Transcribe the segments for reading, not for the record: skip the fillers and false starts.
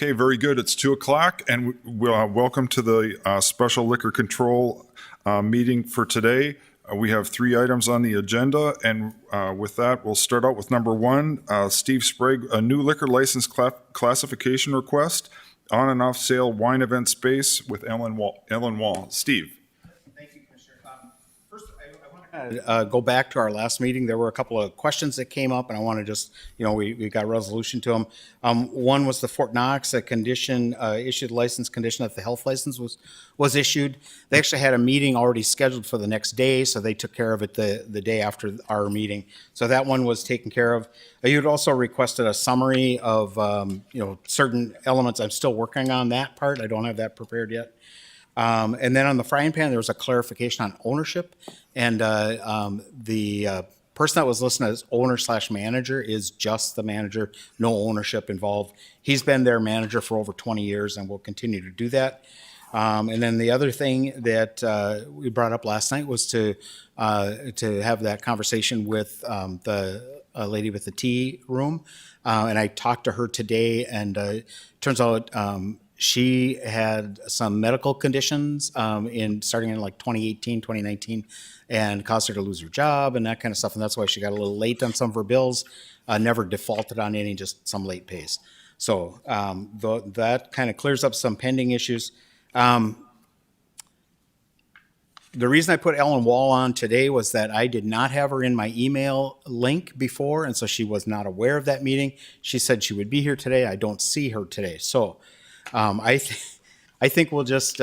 Okay, very good. It's 2:00, and welcome to the special liquor control meeting for today. We have 3 items on the agenda, and with that, we'll start out with number 1, Steve Sprague, a new liquor license classification request, on and off sale wine event space with Ellen Wall. Steve. Thank you, Commissioner. First, I want to go back to our last meeting. There were a couple of questions that came up, and I want to just, we got a resolution to them. One was the Fort Knox, a condition, issued license condition that the health license was issued. They actually had a meeting already scheduled for the next day, so they took care of it the day after our meeting. So that one was taken care of. You had also requested a summary of, certain elements. I'm still working on that part. I don't have that prepared yet. And then on the frying pan, there was a clarification on ownership, and the person that was listed as owner/manager is just the manager, no ownership involved. He's been their manager for over 20 years and will continue to do that. And then the other thing that we brought up last night was to have that conversation with the lady with the tea room, and I talked to her today, and turns out she had some medical conditions starting in like 2018, 2019, and caused her to lose her job and that kind of stuff. And that's why she got a little late on some of her bills, never defaulted on any, just some late pays. So that kind of clears up some pending issues. The reason I put Ellen Wall on today was that I did not have her in my email link before, and so she was not aware of that meeting. She said she would be here today. I don't see her today. So I think we'll just,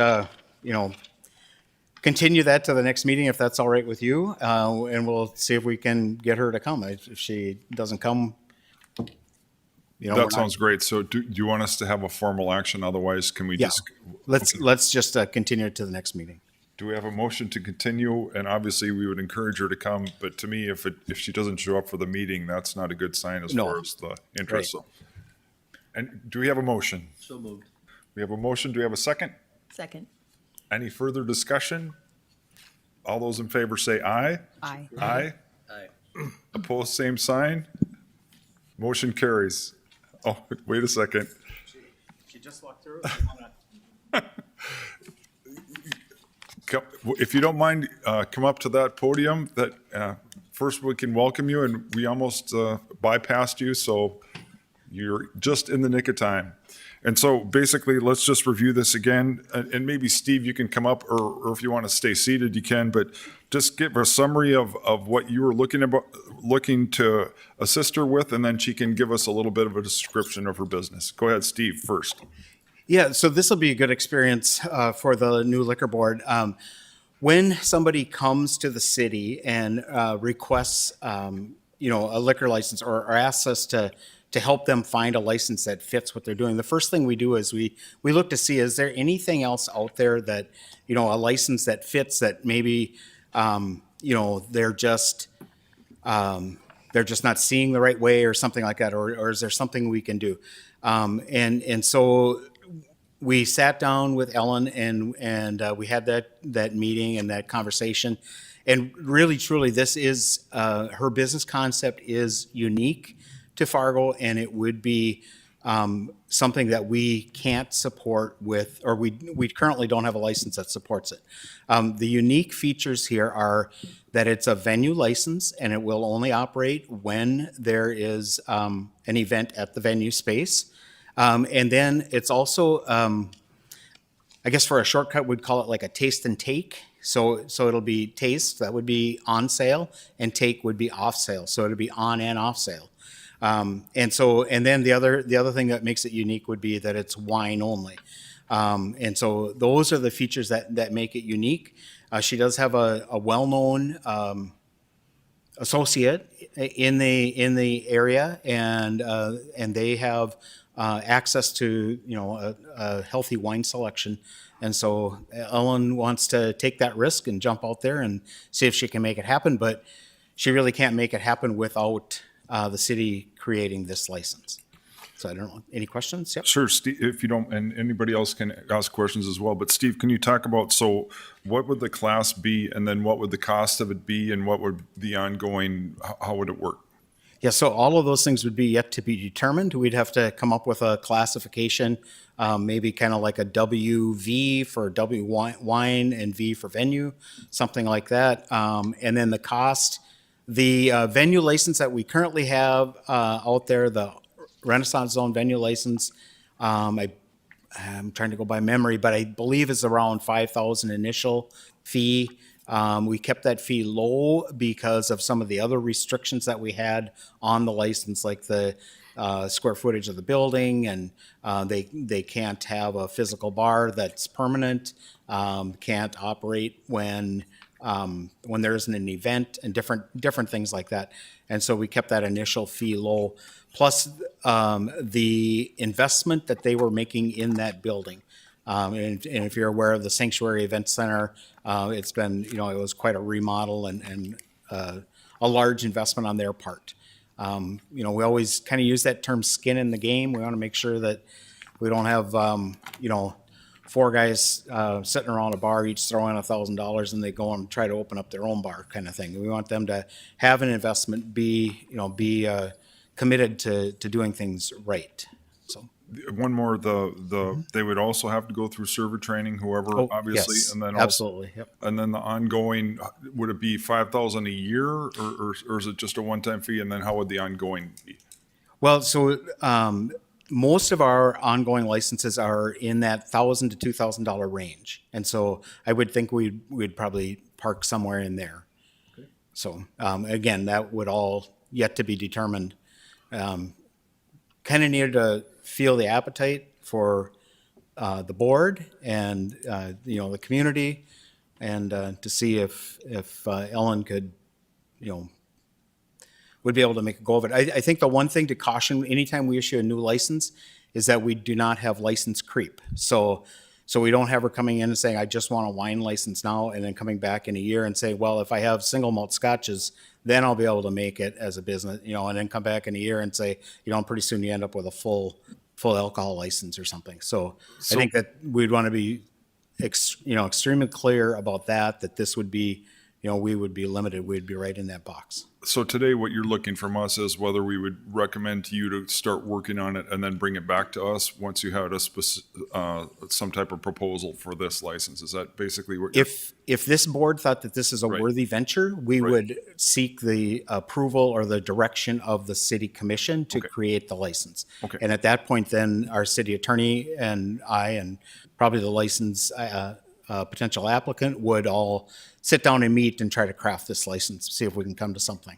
continue that to the next meeting if that's all right with you, and we'll see if we can get her to come. If she doesn't come, That sounds great. So do you want us to have a formal action? Otherwise, can we just? Let's just continue it to the next meeting. Do we have a motion to continue? And obviously, we would encourage her to come, but to me, if she doesn't show up for the meeting, that's not a good sign as far as the interest. Right. So, and do we have a motion? So moved. We have a motion. Do we have a second? Second. Any further discussion? All those in favor say aye. Aye. Aye. Aye. Opposed, same sign. Motion carries. Oh, wait a second. She just walked through. If you don't mind, come up to that podium. That first we can welcome you, and we almost bypassed you, so you're just in the nick of time. And so basically, let's just review this again. And maybe Steve, you can come up, or if you want to stay seated, you can. But just give a summary of what you were looking to assist her with, and then she can give us a little bit of a description of her business. Go ahead, Steve, first. Yeah, so this will be a good experience for the new liquor board. When somebody comes to the city and requests, a liquor license or asks us to help them find a license that fits what they're doing, the first thing we do is we look to see, is there anything else out there that, a license that fits, that maybe, they're just not seeing the right way or something like that, or is there something we can do? And so we sat down with Ellen and we had that meeting and that conversation. And really, truly, this is, her business concept is unique to Fargo, and it would be something that we can't support with, or we currently don't have a license that supports it. The unique features here are that it's a venue license, and it will only operate when there is an event at the venue space. And then it's also, I guess for a shortcut, we'd call it like a taste and take. So it'll be taste, that would be on sale, and take would be off sale. So it'll be on and off sale. And then the other thing that makes it unique would be that it's wine only. And so those are the features that make it unique. She does have a well-known associate in the area, and they have access to a healthy wine selection. And so Ellen wants to take that risk and jump out there and see if she can make it happen, but she really can't make it happen without the city creating this license. So I don't know, any questions? Yep. Sure, Steve, if you don't, and anybody else can ask questions as well, but Steve, can you talk about, so what would the class be, and then what would the cost of it be, and what would the ongoing, how would it work? Yeah, so all of those things would be yet to be determined. We'd have to come up with a classification, maybe kind of like a WV for wine and V for venue, something like that. And then the cost, the venue license that we currently have out there, the Renaissance Zone venue license, I'm trying to go by memory, but I believe it's around 5,000 initial fee. We kept that fee low because of some of the other restrictions that we had on the license, like the square footage of the building, and they can't have a physical bar that's permanent, can't operate when there isn't an event, and different things like that. And so we kept that initial fee low, plus the investment that they were making in that building. And if you're aware of the Sanctuary Event Center, it's been, it was quite a remodel and a large investment on their part. We always kind of use that term skin in the game. We want to make sure that we don't have, four guys sitting around a bar, each throwing $1,000, and they go and try to open up their own bar kind of thing. We want them to have an investment, be committed to doing things right. So. One more, they would also have to go through server training, whoever, obviously, Yes, and then absolutely. Yep. and then the ongoing, would it be 5,000 a year, or is it just a one-time fee? And then how would the ongoing be? Well, so most of our ongoing licenses are in that $1,000 to $2,000 range, and so I would think we'd probably park somewhere in there. Okay. So again, that would all yet to be determined. Kind of needed to feel the appetite for the board and the community, and to see if Ellen could would be able to make a go of it. I think the one thing to caution anytime we issue a new license is that we do not have license creep. So we don't have her coming in and saying, I just want a wine license now, and then coming back in a year and say, well, if I have single malt scotches, then I'll be able to make it as a business, and then come back in a year and say, pretty soon you end up with a full alcohol license or something. So I think that we'd want to be, extremely clear about that this would be, we would be limited. We'd be right in that box. So today, what you're looking from us is whether we would recommend to you to start working on it and then bring it back to us once you had some type of proposal for this license. Is that basically what? If this board thought that this is a worthy venture, we would seek the approval or the direction of the city commission to create the license. Okay. And at that point, then our city attorney and I and probably the license potential applicant would all sit down and meet and try to craft this license, see if we can come to something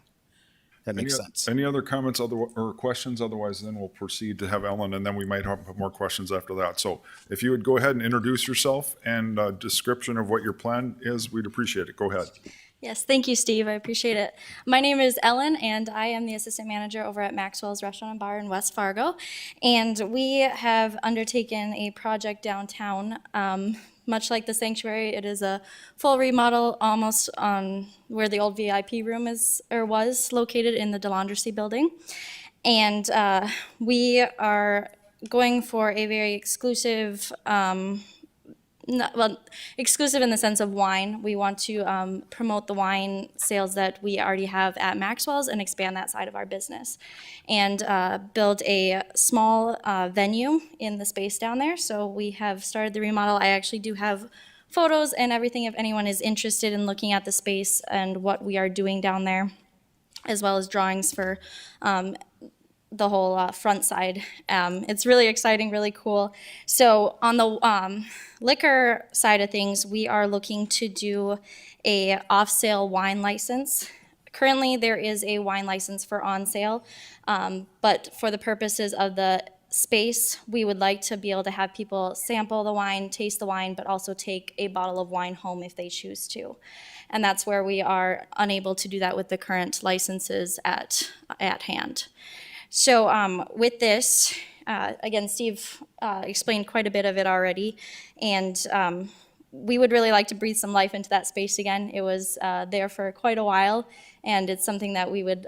that makes sense. Any other comments or questions? Otherwise, then we'll proceed to have Ellen, and then we might have more questions after that. So if you would go ahead and introduce yourself and a description of what your plan is, we'd appreciate it. Go ahead. Yes, thank you, Steve. I appreciate it. My name is Ellen, and I am the assistant manager over at Maxwell's Restaurant and Bar in West Fargo. And we have undertaken a project downtown. Much like the Sanctuary, it is a full remodel almost on where the old VIP room was located in the DeLandrecy building. And we are going for a very exclusive, exclusive in the sense of wine. We want to promote the wine sales that we already have at Maxwell's and expand that side of our business, and build a small venue in the space down there. So we have started the remodel. I actually do have photos and everything if anyone is interested in looking at the space and what we are doing down there, as well as drawings for the whole front side. It's really exciting, really cool. So on the liquor side of things, we are looking to do a off-sale wine license. Currently, there is a wine license for on sale, but for the purposes of the space, we would like to be able to have people sample the wine, taste the wine, but also take a bottle of wine home if they choose to. And that's where we are unable to do that with the current licenses at hand. So with this, again, Steve explained quite a bit of it already, and we would really like to breathe some life into that space again. It was there for quite a while, and it's something that we would,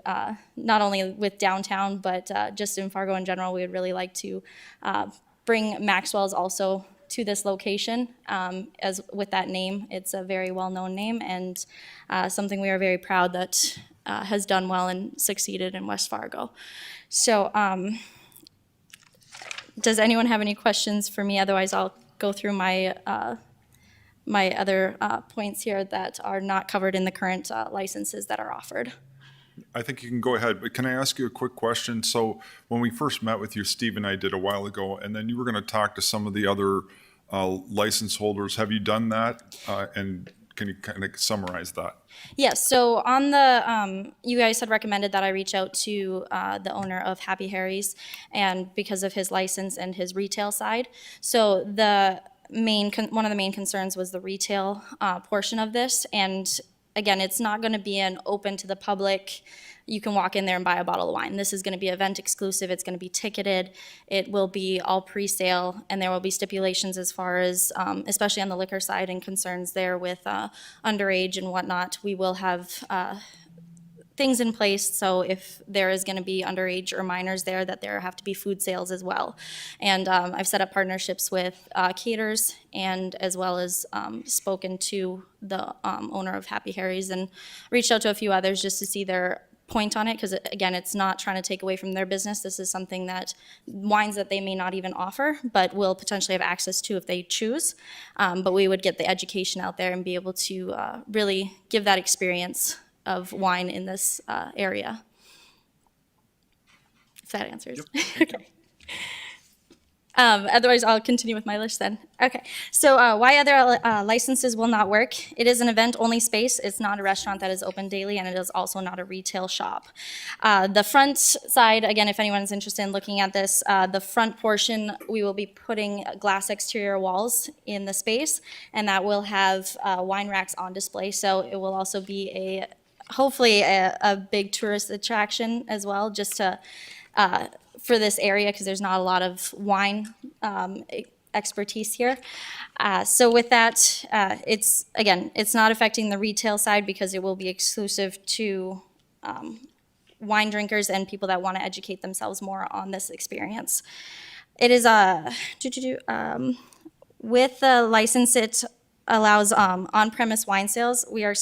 not only with downtown, but just in Fargo in general, we would really like to bring Maxwell's also to this location, as with that name. It's a very well-known name, and something we are very proud that has done well and succeeded in West Fargo. So does anyone have any questions for me? Otherwise, I'll go through my my other points here that are not covered in the current licenses that are offered. I think you can go ahead, but can I ask you a quick question? So when we first met with you, Steve and I did a while ago, and then you were going to talk to some of the other license holders. Have you done that? And can you kind of summarize that? Yes, so on the, you guys had recommended that I reach out to the owner of Happy Harry's, and because of his license and his retail side. So the one of the main concerns was the retail portion of this, and again, it's not going to be an open to the public, you can walk in there and buy a bottle of wine. This is going to be event exclusive, it's going to be ticketed, it will be all pre-sale, and there will be stipulations as far as, especially on the liquor side and concerns there with underage and whatnot. We will have things in place, so if there is going to be underage or minors there, that there have to be food sales as well. And I've set up partnerships with caterers, and as well as spoken to the owner of Happy Harry's and reached out to a few others just to see their point on it, because again, it's not trying to take away from their business. This is something that wines that they may not even offer, but will potentially have access to if they choose. But we would get the education out there and be able to really give that experience of wine in this area. If that answers. Okay. Otherwise, I'll continue with my list then. Okay, so why other licenses will not work? It is an event-only space. It's not a restaurant that is open daily, and it is also not a retail shop. The front side, again, if anyone's interested in looking at this, the front portion, we will be putting glass exterior walls in the space, and that will have wine racks on display. So it will also be hopefully a big tourist attraction as well, just to for this area, because there's not a lot of wine expertise here. So with that, it's not affecting the retail side because it will be exclusive to wine drinkers and people that want to educate themselves more on this experience. It is with the license, it allows on-premise wine sales. We are,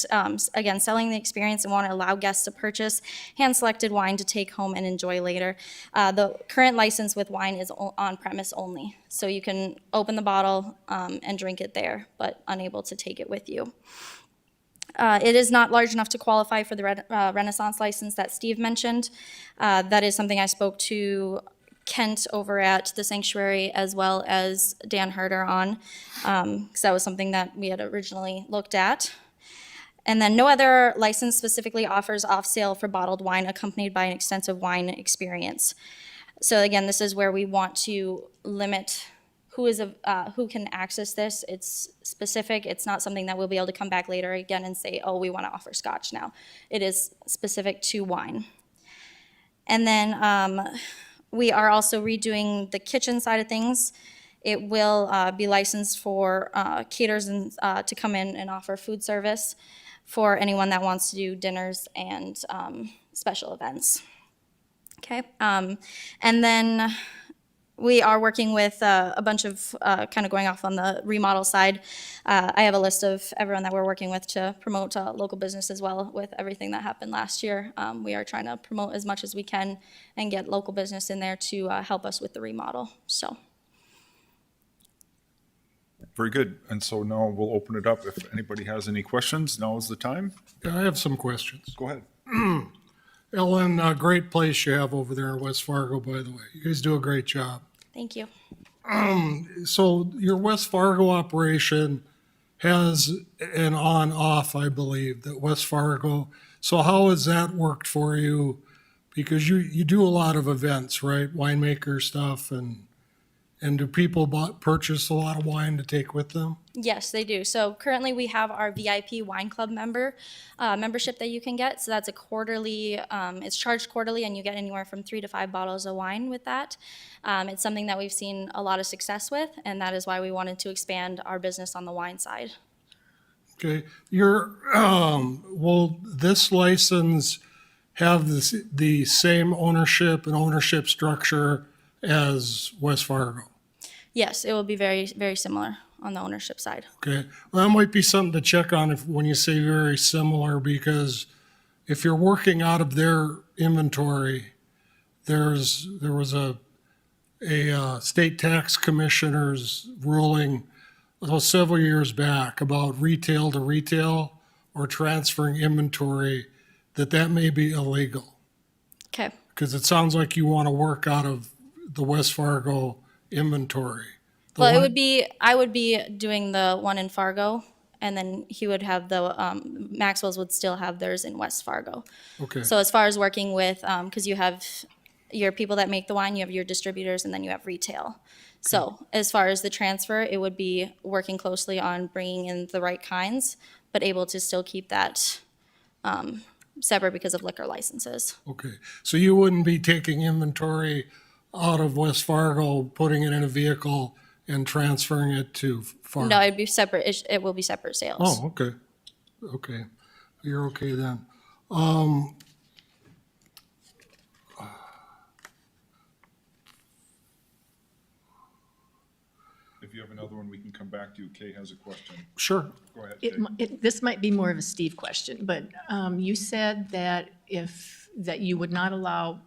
again, selling the experience and want to allow guests to purchase hand-selected wine to take home and enjoy later. The current license with wine is on-premise only, so you can open the bottle and drink it there, but unable to take it with you. It is not large enough to qualify for the Renaissance license that Steve mentioned. That is something I spoke to Kent over at the sanctuary as well as Dan Herder on, because that was something that we had originally looked at. And then no other license specifically offers off sale for bottled wine accompanied by an extensive wine experience. So again, this is where we want to limit who can access this. It's specific. It's not something that we'll be able to come back later again and say, oh, we want to offer scotch now. It is specific to wine. And then we are also redoing the kitchen side of things. It will be licensed for caterers and to come in and offer food service for anyone that wants to do dinners and special events. Okay, and then we are working with a bunch of, kind of going off on the remodel side. I have a list of everyone that we're working with to promote local business as well with everything that happened last year. We are trying to promote as much as we can and get local business in there to help us with the remodel, so. Very good. And so now we'll open it up. If anybody has any questions, now is the time. Yeah, I have some questions. Go ahead. Ellen, great place you have over there in West Fargo, by the way. You guys do a great job. Thank you. So your West Fargo operation has an on-off, I believe, that West Fargo. So how has that worked for you? Because you do a lot of events, right? Winemaker stuff, and do people purchase a lot of wine to take with them? Yes, they do. So currently we have our VIP Wine Club membership that you can get. So that's a quarterly, it's charged quarterly, and you get anywhere from 3 to 5 bottles of wine with that. It's something that we've seen a lot of success with, and that is why we wanted to expand our business on the wine side. Okay, will this license have the same ownership and ownership structure as West Fargo? Yes, it will be very, very similar on the ownership side. Okay, well, that might be something to check on when you say very similar, because if you're working out of their inventory, there was a state tax commissioner's ruling several years back about retail to retail or transferring inventory, that may be illegal. Okay. Because it sounds like you want to work out of the West Fargo inventory. The Well, one- I would be doing the one in Fargo, and then he would have the, Maxwell's would still have theirs in West Fargo. Okay, So as far as working with, because you have your people that make the wine, you have your distributors, and then you have retail. So as far as the transfer, it would be working closely on bringing in the right kinds, but able to still keep that separate because of liquor licenses. okay. So you wouldn't be taking inventory out of West Fargo, putting it in a vehicle and transferring it to Fargo? No, it'd be separate, it will be separate sales. Oh, okay. Okay. You're okay then. If you have another one, we can come back to you. Kay has a question. Sure. Go ahead, Kay. This might be more of a Steve question, but you said that that you would not allow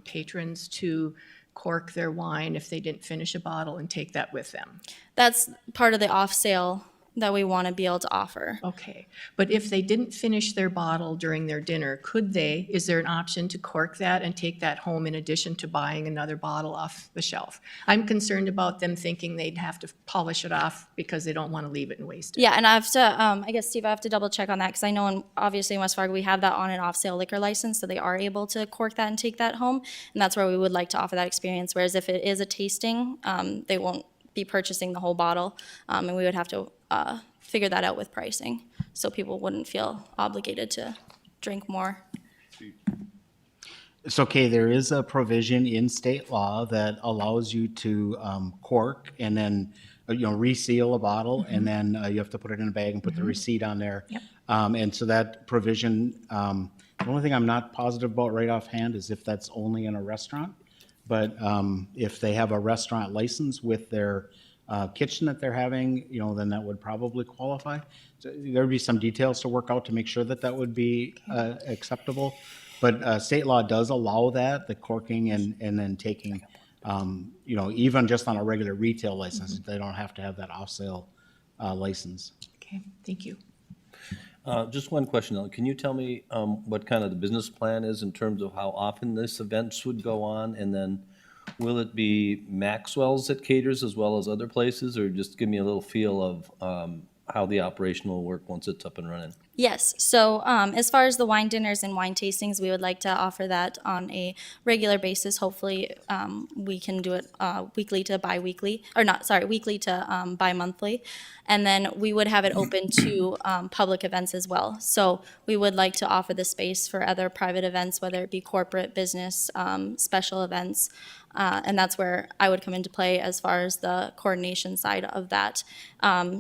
patrons to cork their wine if they didn't finish a bottle and take that with them. That's part of the off sale that we want to be able to offer. Okay, but if they didn't finish their bottle during their dinner, is there an option to cork that and take that home in addition to buying another bottle off the shelf? I'm concerned about them thinking they'd have to polish it off because they don't want to leave it and waste it. Yeah, and I have to, I guess, Steve, I have to double check on that because I know obviously in West Fargo, we have that on and off sale liquor license, so they are able to cork that and take that home. And that's where we would like to offer that experience. Whereas if it is a tasting, they won't be purchasing the whole bottle. And we would have to figure that out with pricing, so people wouldn't feel obligated to drink more. It's okay, there is a provision in state law that allows you to cork and then, reseal a bottle, and then you have to put it in a bag and put the receipt on there. Yep. And so that provision, the only thing I'm not positive about right offhand is if that's only in a restaurant. But if they have a restaurant license with their kitchen that they're having, then that would probably qualify. So there'd be some details to work out to make sure that that would be acceptable. But state law does allow that, the corking and then taking, even just on a regular retail license, they don't have to have that off-sale license. Okay, thank you. Just one question, Ellen. Can you tell me what kind of the business plan is in terms of how often this events would go on? And then will it be Maxwell's that caters as well as other places? Or just give me a little feel of how the operation will work once it's up and running? Yes, so as far as the wine dinners and wine tastings, we would like to offer that on a regular basis. Hopefully, we can do it weekly to bi-weekly, or not, sorry, weekly to bi-monthly. And then we would have it open to public events as well. So we would like to offer the space for other private events, whether it be corporate, business, special events. And that's where I would come into play as far as the coordination side of that.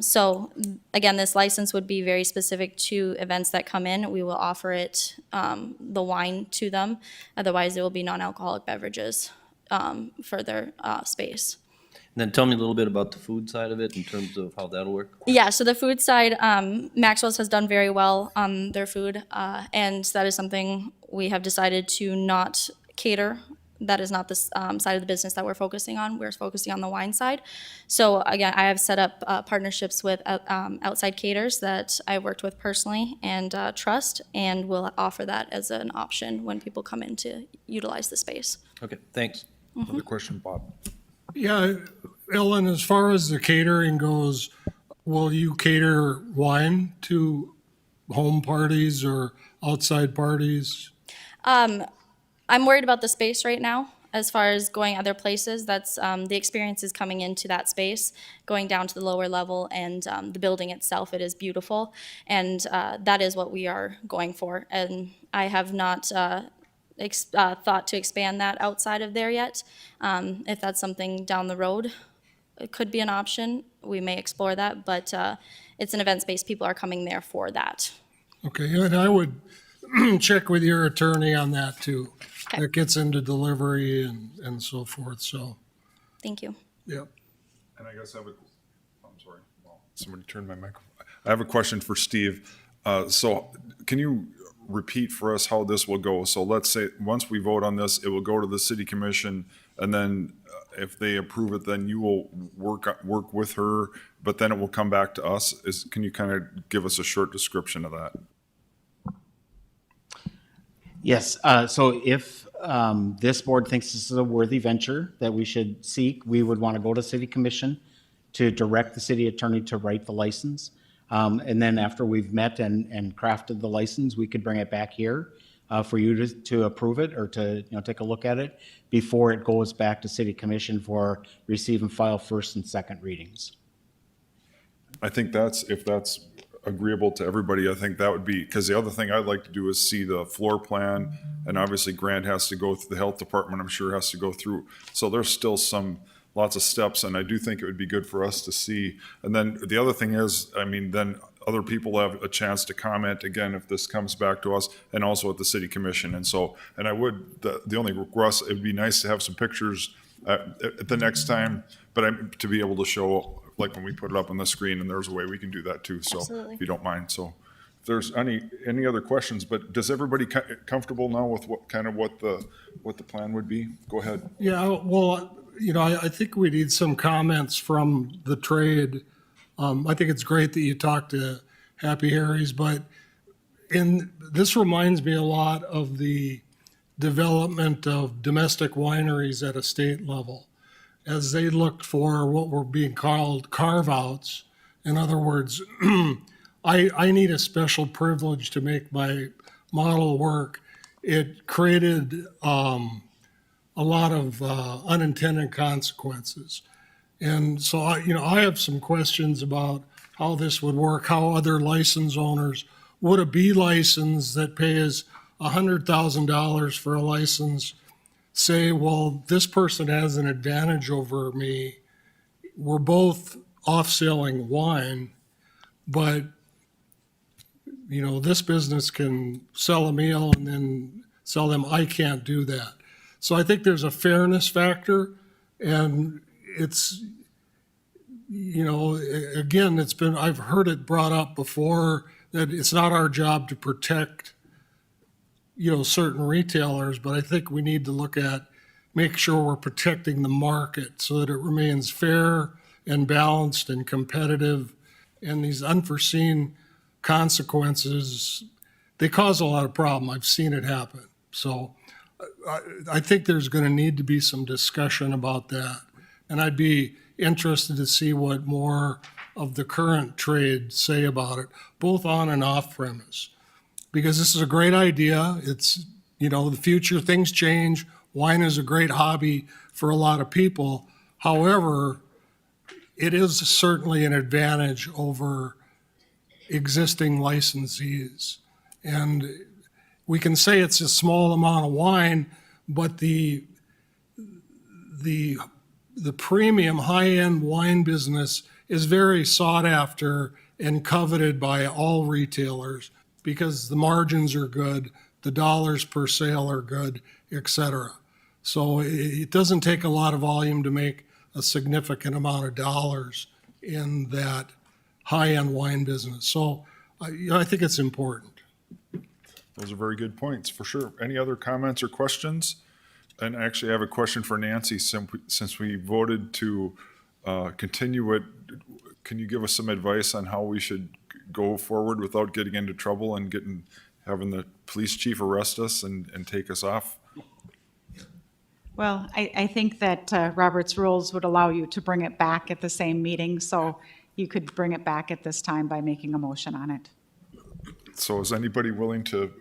So again, this license would be very specific to events that come in. We will offer it, the wine to them. Otherwise, it will be non-alcoholic beverages for their space. And then tell me a little bit about the food side of it in terms of how that'll work. Yeah, so the food side, Maxwell's has done very well on their food, and that is something we have decided to not cater. That is not the side of the business that we're focusing on. We're focusing on the wine side. So again, I have set up partnerships with outside caterers that I've worked with personally and trust, and will offer that as an option when people come in to utilize the space. Okay, thanks. Another question, Bob. Yeah, Ellen, as far as the catering goes, will you cater wine to home parties or outside parties? I'm worried about the space right now. As far as going other places, that's the experience is coming into that space, going down to the lower level, and the building itself, it is beautiful, and that is what we are going for. And I have not thought to expand that outside of there yet. If that's something down the road, it could be an option. We may explore that, but it's an event space. People are coming there for that. Okay, and I would check with your attorney on that too. Okay. That gets into delivery and so forth, so, Thank you. yeah. And I guess I'm sorry, well, somebody turned my microphone. I have a question for Steve. So can you repeat for us how this will go? So let's say, once we vote on this, it will go to the city commission, and then if they approve it, then you will work with her, but then it will come back to us. Can you kind of give us a short description of that? Yes, so if this board thinks this is a worthy venture that we should seek, we would want to go to city commission to direct the city attorney to write the license. And then after we've met and crafted the license, we could bring it back here for you to approve it or to, take a look at it before it goes back to city commission for receive and file first and second readings. I think if that's agreeable to everybody, I think that would be, because the other thing I'd like to do is see the floor plan, and obviously Grant has to go through, the health department, I'm sure, has to go through. So there's still lots of steps, and I do think it would be good for us to see. And then the other thing is, then other people have a chance to comment again if this comes back to us, and also at the city commission. And so, and I would, the only request, it'd be nice to have some pictures at the next time, but to be able to show, like when we put it up on the screen, and there's a way we can do that too. So Absolutely. if you don't mind. So if there's any other questions, but does everybody comfortable now with what the plan would be? Go ahead. Yeah, well, I think we need some comments from the trade. I think it's great that you talked to Happy Harry's, but this reminds me a lot of the development of domestic wineries at a state level, as they looked for what were being called carve-outs. In other words, I need a special privilege to make my model work. It created a lot of unintended consequences. And so, I have some questions about how this would work, how other license owners, would a B license that pays $100,000 for a license say, well, this person has an advantage over me. We're both off-selling wine, but, this business can sell a meal and then sell them. I can't do that. So I think there's a fairness factor, and it's, again, I've heard it brought up before that it's not our job to protect, certain retailers, but I think we need to make sure we're protecting the market so that it remains fair and balanced and competitive. And these unforeseen consequences, they cause a lot of problem. I've seen it happen. So I think there's going to need to be some discussion about that. And I'd be interested to see what more of the current trade say about it, both on and off premise. Because this is a great idea. It's, the future, things change. Wine is a great hobby for a lot of people. However, it is certainly an advantage over existing licensees. And we can say it's a small amount of wine, but the premium high-end wine business is very sought after and coveted by all retailers because the margins are good, the dollars per sale are good, et cetera. So it doesn't take a lot of volume to make a significant amount of dollars in that high-end wine business. So I think it's important. Those are very good points, for sure. Any other comments or questions? And actually, I have a question for Nancy. Since we voted to continue it, can you give us some advice on how we should go forward without getting into trouble and having the police chief arrest us and take us off? Well, I think that Robert's rules would allow you to bring it back at the same meeting, so you could bring it back at this time by making a motion on it. So is anybody willing to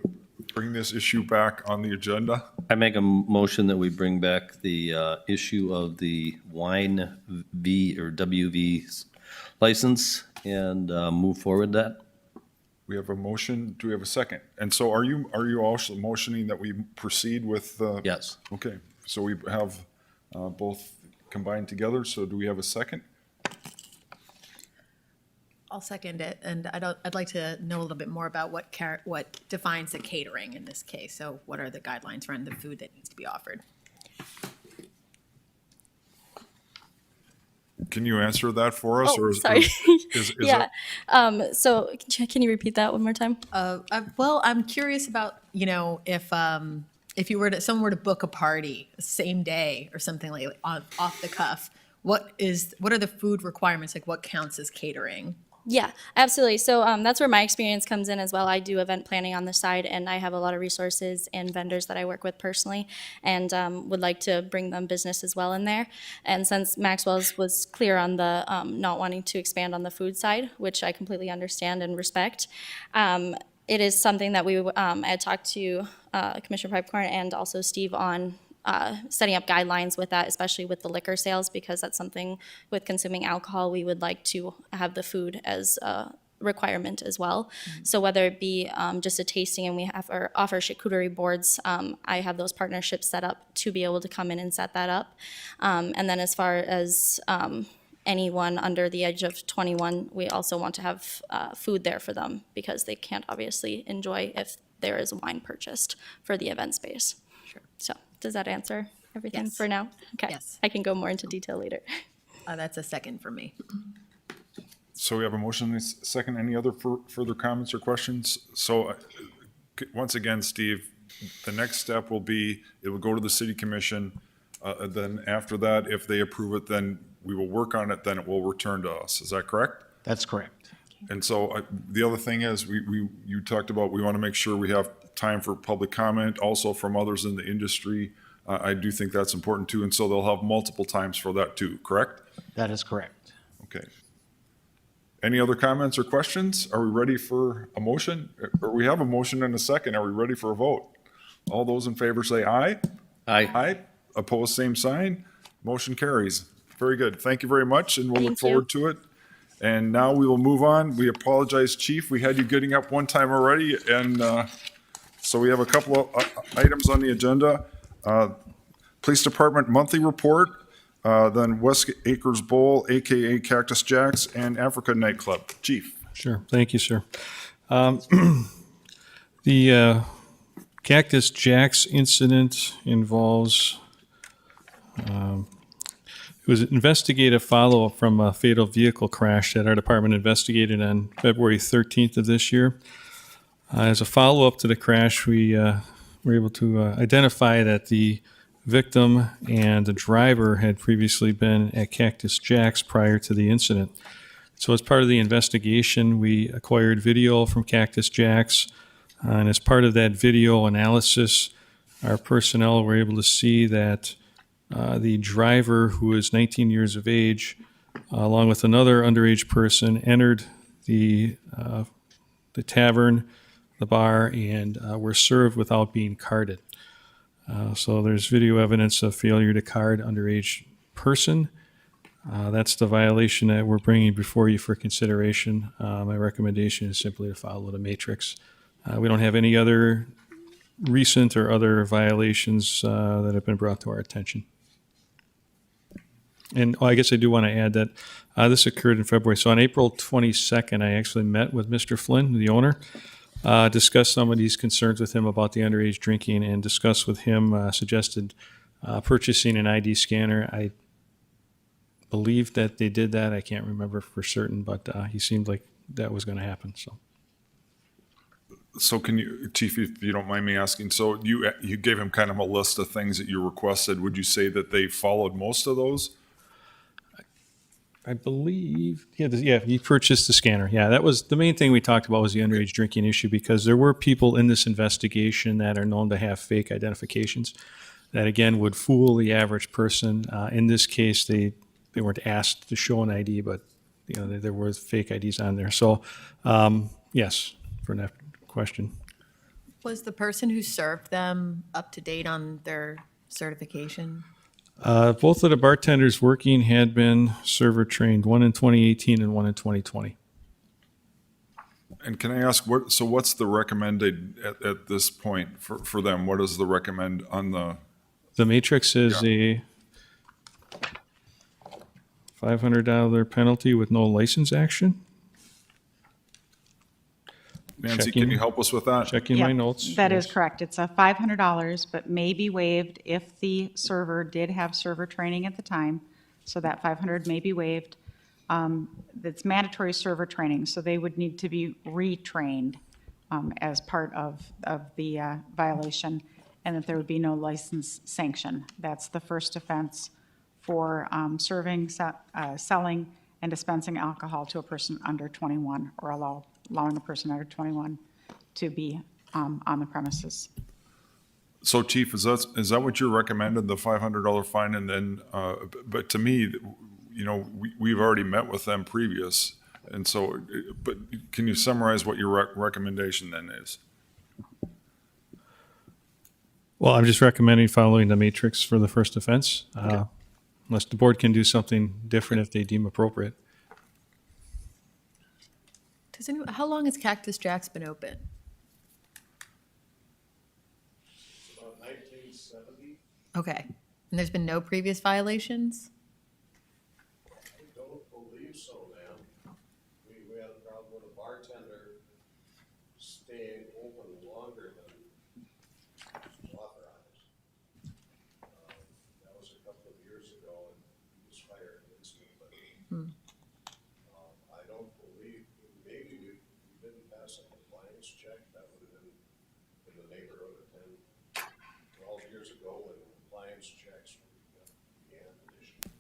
bring this issue back on the agenda? I make a motion that we bring back the issue of the wine V or WV license and move forward that. We have a motion. Do we have a second? And so are you also motioning that we proceed with? Yes. Okay, so we have both combined together. So do we have a second? I'll second it, and I'd like to know a little bit more about what defines the catering in this case. So what are the guidelines around the food that needs to be offered? Can you answer that for us? Oh, or is- sorry. Is Yeah. that- So can you repeat that one more time? Well, I'm curious about, if you were to, someone were to book a party same day or something like off the cuff, what are the food requirements? Like what counts as catering? Yeah, absolutely. So that's where my experience comes in as well. I do event planning on the side, and I have a lot of resources and vendors that I work with personally, and would like to bring them business as well in there. And since Maxwell's was clear on the not wanting to expand on the food side, which I completely understand and respect, it is something that we I had talked to Commissioner Pipecorn and also Steve on setting up guidelines with that, especially with the liquor sales, because that's something with consuming alcohol, we would like to have the food as a requirement as well. So whether it be just a tasting and we have or offer charcuterie boards, I have those partnerships set up to be able to come in and set that up. And then as far as anyone under the age of 21, we also want to have food there for them because they can't obviously enjoy if there is wine purchased for the event space. Sure. So does that answer everything Yes. for now? Okay. Yes. I can go more into detail later. That's a second for me. So we have a motion and a second. Any other further comments or questions? So once again, Steve, the next step will be, it will go to the city commission. Then after that, if they approve it, then we will work on it, then it will return to us. Is that correct? That's correct. And so the other thing is, you talked about, we want to make sure we have time for public comment, also from others in the industry. I do think that's important too, and so they'll have multiple times for that too, correct? That is correct. Okay. Any other comments or questions? Are we ready for a motion? Or we have a motion and a second. Are we ready for a vote? All those in favor say aye. Aye. Aye. Opposed, same sign. Motion carries. Very good. Thank you very much, and we'll look Thank you. forward to it. And now we will move on. We apologize, Chief. We had you getting up one time already, and so we have a couple of items on the agenda. Police Department monthly report, then West Acres Bowl, AKA Cactus Jacks, and Africa Nightclub. Chief. Sure. Thank you, sir. The Cactus Jacks incident involves, it was an investigative follow-up from a fatal vehicle crash that our department investigated on February 13th of this year. As a follow-up to the crash, we were able to identify that the victim and the driver had previously been at Cactus Jacks prior to the incident. So as part of the investigation, we acquired video from Cactus Jacks, and as part of that video analysis, our personnel were able to see that the driver, who is 19 years of age, along with another underage person, entered the tavern, the bar, and were served without being carded. So there's video evidence of failure to card underage person. That's the violation that we're bringing before you for consideration. My recommendation is simply to follow the matrix. We don't have any other recent or other violations that have been brought to our attention. And I guess I do want to add that this occurred in February. So on April 22nd, I actually met with Mr. Flynn, the owner, discussed some of these concerns with him about the underage drinking, and discussed with him, suggested purchasing an ID scanner. I believe that they did that. I can't remember for certain, but he seemed like that was going to happen. So can you, Chief, if you don't mind me asking, so you gave him kind of a list of things that you requested. Would you say that they followed most of those? I believe, yeah, he purchased the scanner. Yeah, that was the main thing we talked about, was the underage drinking issue, because there were people in this investigation that are known to have fake identifications that, again, would fool the average person. In this case, they weren't asked to show an ID, but there were fake IDs on there. So, yes, for that question. Was the person who served them up to date on their certification? Both of the bartenders working had been server trained, one in 2018 and one in 2020. And can I ask, what's the recommended at this point for them? What is the recommend on the? The matrix is a $500 penalty with no license action. Nancy, Checking. can you help us with that? Checking my Yep, notes. That is Yes. correct. It's a $500, but may be waived if the server did have server training at the time. so that 500 may be waived. That's mandatory server training, so they would need to be retrained as part of the violation, and that there would be no license sanction. That's the first offense for serving, selling, and dispensing alcohol to a person under 21, or allowing a person under 21 to be on the premises. So Chief, is that what you're recommending, the $500 fine? And then, but to me, you know, we've already met with them previous. And so, but can you summarize what your recommendation then is? Well, I'm just recommending following the matrix for the first offense, unless the board can do something different if they deem appropriate. How long has Cactus Jack's been open? About 1970. Okay. And there's been no previous violations? I don't believe so, ma'am. We had a problem with a bartender staying open longer than authorized. That was a couple of years ago, and he was fired instantly. I don't believe, maybe we didn't pass a compliance check. That would have been in the neighborhood of 10, 12 years ago when compliance checks began addition.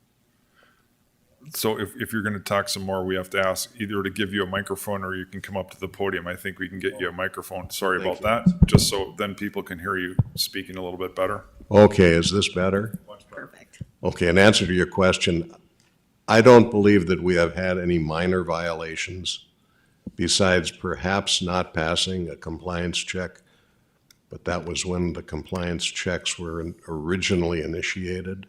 So if you're going to talk some more, we have to ask either to give you a microphone or you can come up to the podium. I think we can get you a microphone. Sorry about that. Just so then people can hear you speaking a little bit better. Okay, is this better? Perfect. Okay, in answer to your question, I don't believe that we have had any minor violations besides perhaps not passing a compliance check, but that was when the compliance checks were originally initiated.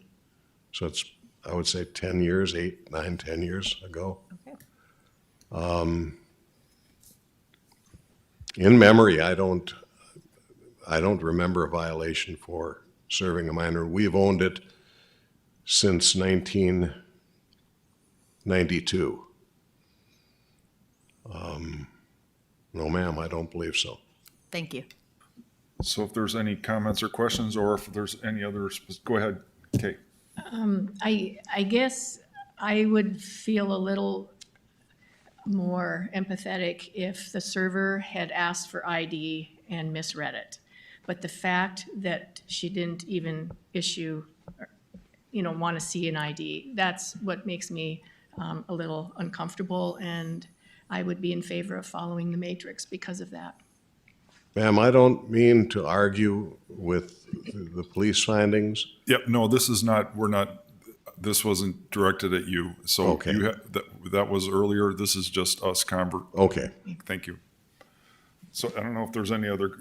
So it's, I would say 10 years, 8, 9, 10 years ago. Okay. In memory, I don't remember a violation for serving a minor. We've owned it since 1992. No, ma'am, I don't believe so. Thank you. So if there's any comments or questions, or if there's any other, go ahead, Kate. I guess I would feel a little more empathetic if the server had asked for ID and misread it. But the fact that she didn't even issue, want to see an ID, that's what makes me a little uncomfortable, and I would be in favor of following the matrix because of that. Ma'am, I don't mean to argue with the police findings. Yep, no, this is not, this wasn't directed at you. So Okay. that was earlier. This is just us Okay. Thank you. So I don't know if there's any other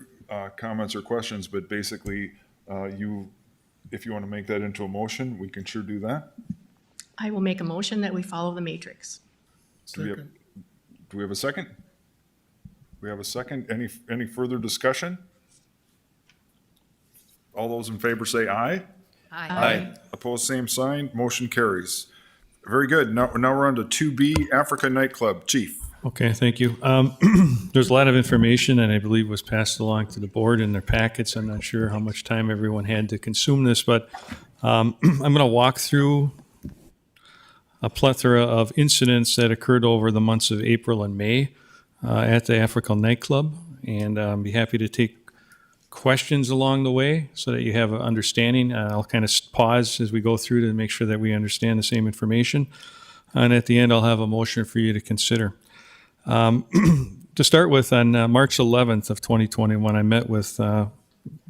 comments or questions, but basically, if you want to make that into a motion, we can sure do that. I will make a motion that we follow the matrix. Do we have a second? We have a second. Any further discussion? All those in favor say aye. Aye. Opposed, same sign. Motion carries. Very good. Now we're on to 2B, Africa Nightclub. Chief. Okay, thank you. There's a lot of information, and I believe was passed along to the board in their packets. I'm not sure how much time everyone had to consume this, but I'm going to walk through a plethora of incidents that occurred over the months of April and May at the Africa Nightclub, and be happy to take questions along the way so that you have an understanding. I'll kind of pause as we go through to make sure that we understand the same information. And at the end, I'll have a motion for you to consider. To start with, on March 11th of 2021, I met with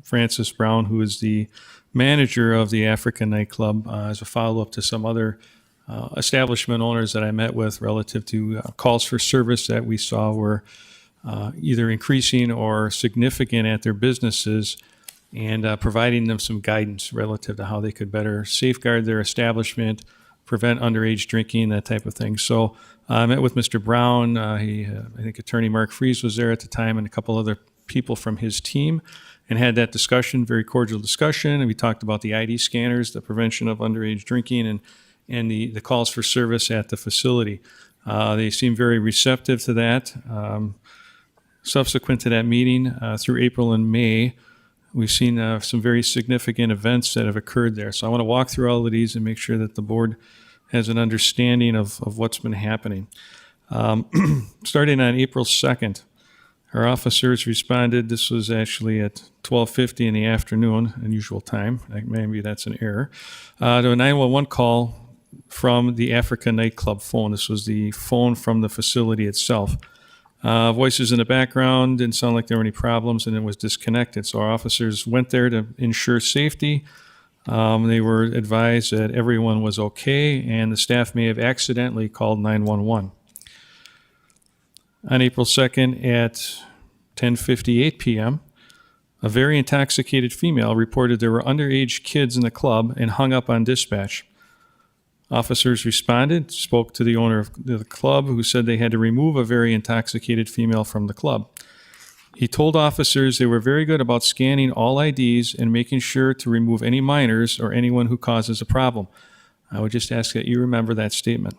Francis Brown, who is the manager of the Africa Nightclub, as a follow-up to some other establishment owners that I met with relative to calls for service that we saw were either increasing or significant at their businesses, and providing them some guidance relative to how they could better safeguard their establishment, prevent underage drinking, that type of thing. So I met with Mr. Brown. I think Attorney Mark Fries was there at the time, and a couple other people from his team, and had that discussion, very cordial discussion. And we talked about the ID scanners, the prevention of underage drinking, and the calls for service at the facility. They seemed very receptive to that. Subsequent to that meeting, through April and May, we've seen some very significant events that have occurred there. So I want to walk through all of these and make sure that the board has an understanding of what's been happening. Starting on April 2nd, our officers responded. This was actually at 12:50 in the afternoon, unusual time. Maybe that's an error. To a 911 call from the Africa nightclub phone. This was the phone from the facility itself. Voices in the background didn't sound like there were any problems, and it was disconnected. So our officers went there to ensure safety. They were advised that everyone was okay, and the staff may have accidentally called 911. On April 2nd at 10:58 p.m., a very intoxicated female reported there were underage kids in the club and hung up on dispatch. Officers responded, spoke to the owner of the club, who said they had to remove a very intoxicated female from the club. He told officers they were very good about scanning all IDs and making sure to remove any minors or anyone who causes a problem. I would just ask that you remember that statement.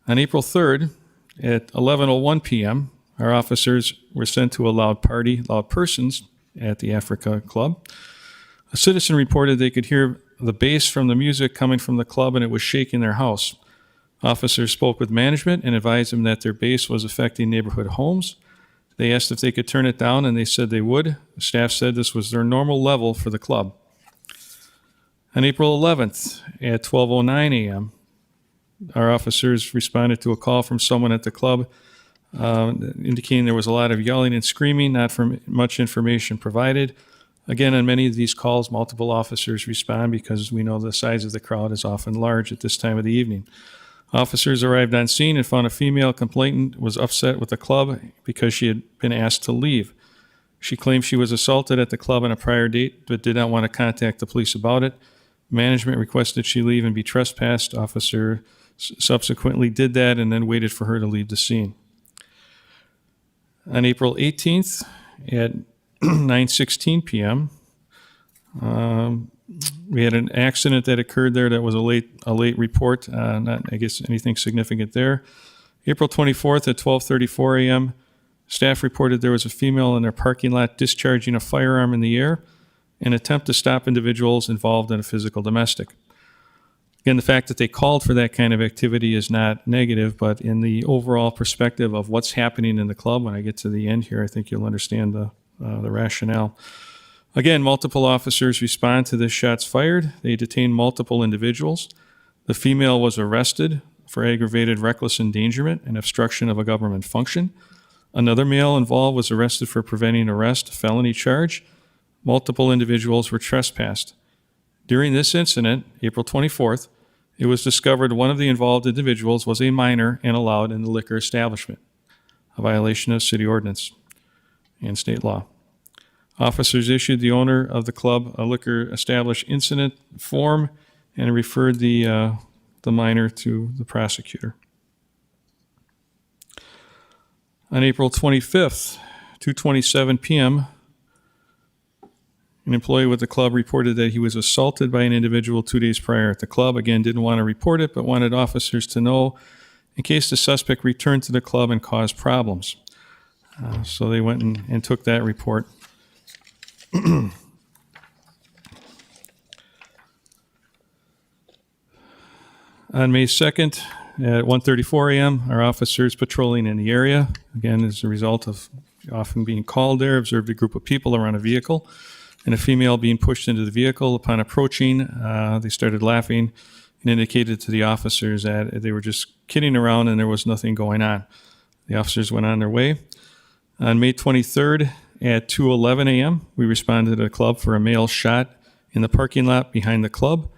On April 3rd, at 11:01 p.m., our officers were sent to a loud persons at the Africa Club. A citizen reported they could hear the bass from the music coming from the club and it was shaking their house. Officers spoke with management and advised them that their bass was affecting neighborhood homes. They asked if they could turn it down and they said they would. The staff said this was their normal level for the club. On April 11th at 12:09 a.m., our officers responded to a call from someone at the club indicating there was a lot of yelling and screaming, not from much information provided. Again, on many of these calls, multiple officers respond because we know the size of the crowd is often large at this time of the evening. Officers arrived on scene and found a female complainant was upset with the club because she had been asked to leave. She claimed she was assaulted at the club on a prior date but did not want to contact the police about it. Management requested she leave and be trespassed. Officer subsequently did that and then waited for her to leave the scene. On April 18th at 9:16 p.m., we had an accident that occurred there that was a late report, not, I guess, anything significant there. April 24th at 12:34 a.m., staff reported there was a female in their parking lot discharging a firearm in the air, an attempt to stop individuals involved in a physical domestic. Again, the fact that they called for that kind of activity is not negative, but in the overall perspective of what's happening in the club, when I get to the end here, I think you'll understand the rationale. Again, multiple officers respond to the shots fired. They detain multiple individuals. The female was arrested for aggravated reckless endangerment and obstruction of a government function. Another male involved was arrested for preventing arrest, felony charge. Multiple individuals were trespassed. During this incident, April 24th, it was discovered one of the involved individuals was a minor and allowed in the liquor establishment, a violation of city ordinance and state law. Officers issued the owner of the club a liquor established incident form and referred the minor to the prosecutor. On April 25th, 2:27 p.m., an employee with the club reported that he was assaulted by an individual 2 days prior at the club. Again, didn't want to report it, but wanted officers to know in case the suspect returned to the club and caused problems. So they went and took that report. On May 2nd at 1:34 a.m., our officers patrolling in the area, again, as a result of often being called there, observed a group of people around a vehicle and a female being pushed into the vehicle. Upon approaching, they started laughing and indicated to the officers that they were just kidding around and there was nothing going on. The officers went on their way. On May 23rd at 2:11 a.m., we responded to the club for a male shot in the parking lot behind the club.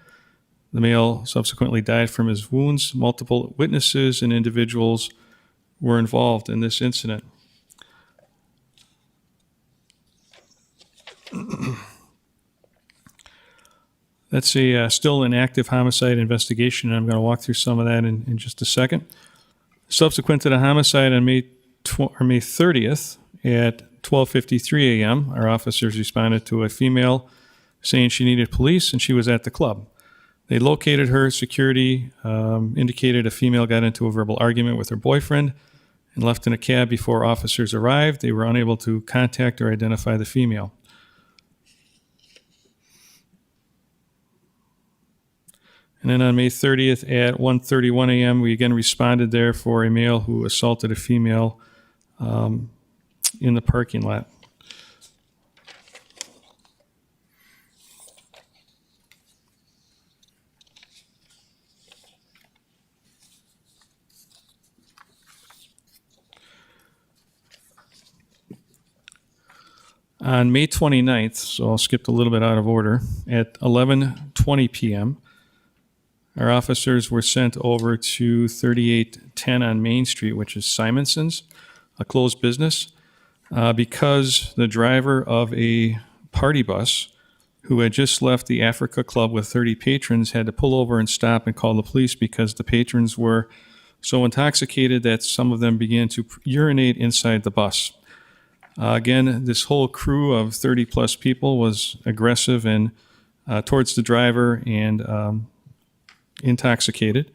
The male subsequently died from his wounds. Multiple witnesses and individuals were involved in this incident. That's still an active homicide investigation, and I'm going to walk through some of that in just a second. Subsequent to the homicide on May 30th at 12:53 a.m., our officers responded to a female saying she needed police and she was at the club. They located her. Security indicated a female got into a verbal argument with her boyfriend and left in a cab before officers arrived. They were unable to contact or identify the female. And then on May 30th at 1:31 a.m., we again responded there for a male who assaulted a female in the parking lot. On May 29th, so I'll skip a little bit out of order, at 11:20 p.m., our officers were sent over to 3810 on Main Street, which is Simonson's, a closed business, because the driver of a party bus who had just left the Africa Club with 30 patrons had to pull over and stop and call the police because the patrons were so intoxicated that some of them began to urinate inside the bus. Again, this whole crew of 30-plus people was aggressive and towards the driver and intoxicated.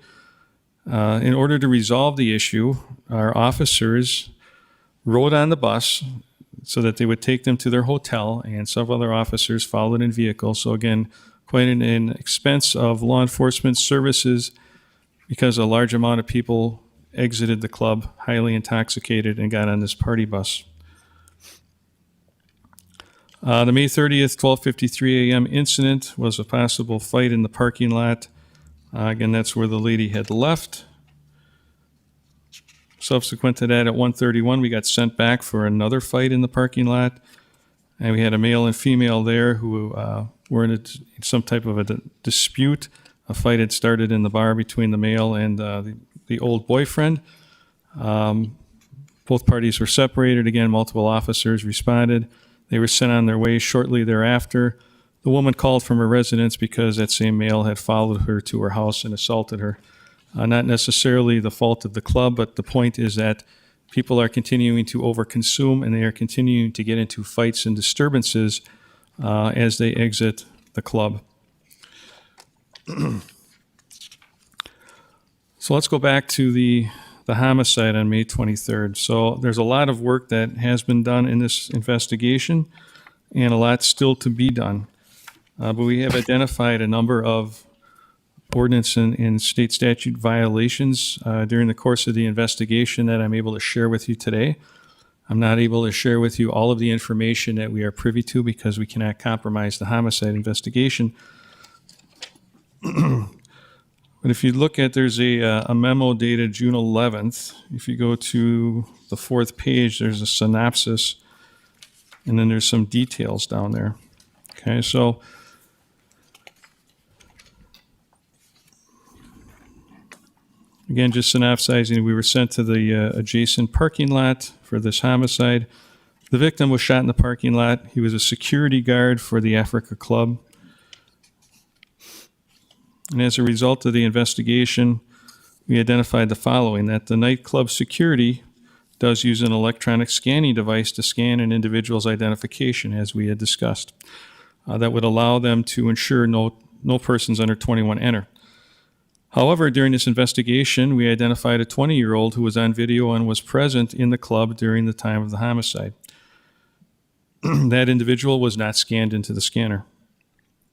In order to resolve the issue, our officers rode on the bus so that they would take them to their hotel, and several other officers followed in vehicles. So again, quite an expense of law enforcement services because a large amount of people exited the club highly intoxicated and got on this party bus. The May 30th, 12:53 a.m. incident was a possible fight in the parking lot. Again, that's where the lady had left. Subsequent to that, at 1:31, we got sent back for another fight in the parking lot. And we had a male and female there who were in some type of a dispute. A fight had started in the bar between the male and the old boyfriend. Both parties were separated. Again, multiple officers responded. They were sent on their way shortly thereafter. The woman called from her residence because that same male had followed her to her house and assaulted her. Not necessarily the fault of the club, but the point is that people are continuing to overconsume and they are continuing to get into fights and disturbances as they exit the club. So let's go back to the homicide on May 23rd. So there's a lot of work that has been done in this investigation and a lot still to be done. But we have identified a number of ordinance and state statute violations during the course of the investigation that I'm able to share with you today. I'm not able to share with you all of the information that we are privy to because we cannot compromise the homicide investigation. But if you look at, there's a memo dated June 11th. If you go to the fourth page, there's a synopsis, and then there's some details down there. Okay, so again, just synopsizing, we were sent to the adjacent parking lot for this homicide. The victim was shot in the parking lot. He was a security guard for the Africa Club. And as a result of the investigation, we identified the following: that the nightclub security does use an electronic scanning device to scan an individual's identification, as we had discussed. That would allow them to ensure no persons under 21 enter. However, during this investigation, we identified a 20-year-old who was on video and was present in the club during the time of the homicide. That individual was not scanned into the scanner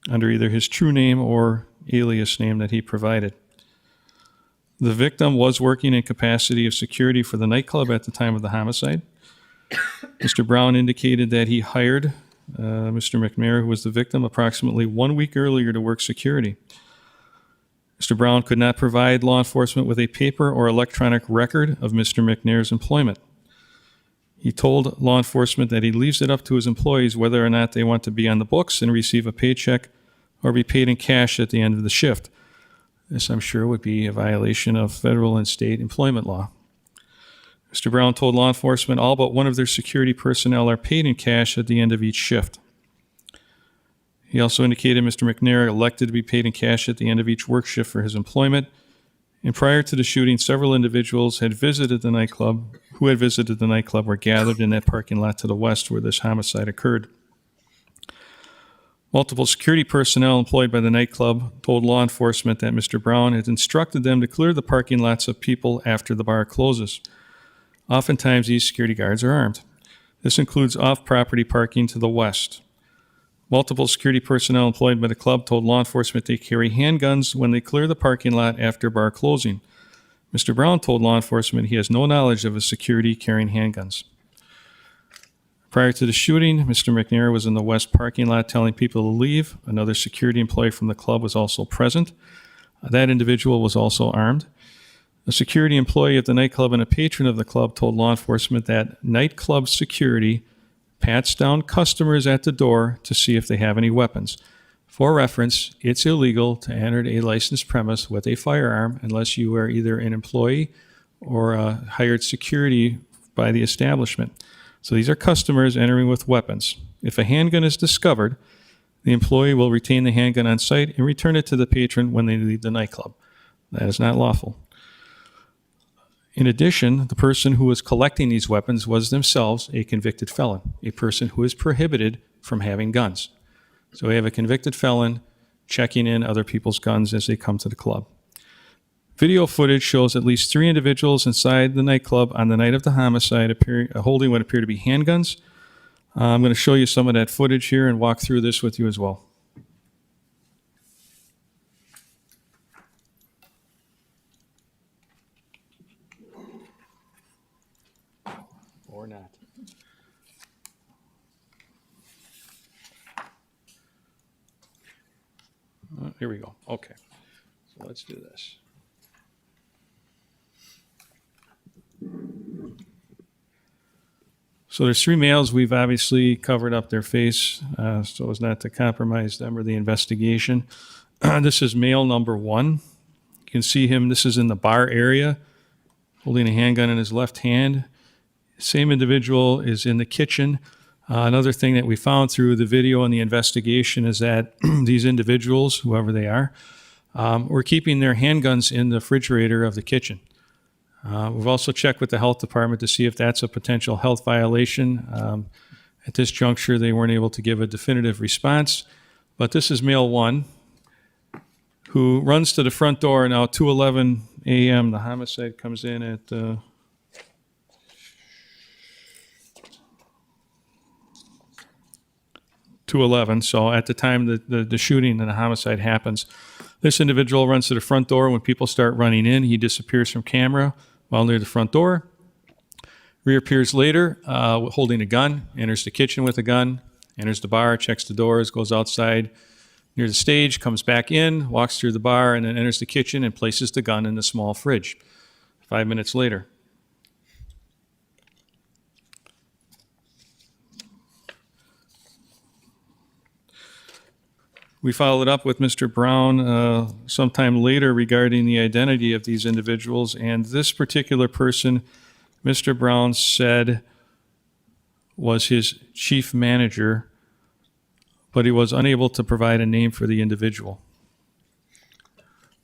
under either his true name or alias name that he provided. The victim was working in capacity of security for the nightclub at the time of the homicide. Mr. Brown indicated that he hired Mr. McNair, who was the victim, approximately 1 week earlier to work security. Mr. Brown could not provide law enforcement with a paper or electronic record of Mr. McNair's employment. He told law enforcement that he leaves it up to his employees whether or not they want to be on the books and receive a paycheck or be paid in cash at the end of the shift. This, I'm sure, would be a violation of federal and state employment law. Mr. Brown told law enforcement all but one of their security personnel are paid in cash at the end of each shift. He also indicated Mr. McNair elected to be paid in cash at the end of each work shift for his employment. And prior to the shooting, several individuals who had visited the nightclub were gathered in that parking lot to the west where this homicide occurred. Multiple security personnel employed by the nightclub told law enforcement that Mr. Brown had instructed them to clear the parking lots of people after the bar closes. Oftentimes, these security guards are armed. This includes off-property parking to the west. Multiple security personnel employed by the club told law enforcement they carry handguns when they clear the parking lot after bar closing. Mr. Brown told law enforcement he has no knowledge of a security carrying handguns. Prior to the shooting, Mr. McNair was in the west parking lot telling people to leave. Another security employee from the club was also present. That individual was also armed. A security employee of the nightclub and a patron of the club told law enforcement that nightclub security pats down customers at the door to see if they have any weapons. For reference, it's illegal to enter a licensed premise with a firearm unless you are either an employee or a hired security by the establishment. So these are customers entering with weapons. If a handgun is discovered, the employee will retain the handgun on site and return it to the patron when they leave the nightclub. That is not lawful. In addition, the person who was collecting these weapons was themselves a convicted felon, a person who is prohibited from having guns. So we have a convicted felon checking in other people's guns as they come to the club. Video footage shows at least 3 individuals inside the nightclub on the night of the homicide holding what appear to be handguns. I'm going to show you some of that footage here and walk through this with you as well. Or not. Here we go. Okay. So let's do this. So there's 3 males. We've obviously covered up their face so as not to compromise them or the investigation. This is male number 1. You can see him. This is in the bar area, holding a handgun in his left hand. Same individual is in the kitchen. Another thing that we found through the video and the investigation is that these individuals, whoever they are, were keeping their handguns in the refrigerator of the kitchen. We've also checked with the health department to see if that's a potential health violation. At this juncture, they weren't able to give a definitive response. But this is male 1, who runs to the front door now, 2:11 a.m. The homicide comes in at 2:11. So at the time the shooting and the homicide happens, this individual runs to the front door. When people start running in, he disappears from camera while near the front door. Reappears later holding a gun, enters the kitchen with a gun, enters the bar, checks the doors, goes outside near the stage, comes back in, walks through the bar, and then enters the kitchen and places the gun in the small fridge. 5 minutes later. We followed up with Mr. Brown sometime later regarding the identity of these individuals, and this particular person, Mr. Brown said was his chief manager, but he was unable to provide a name for the individual.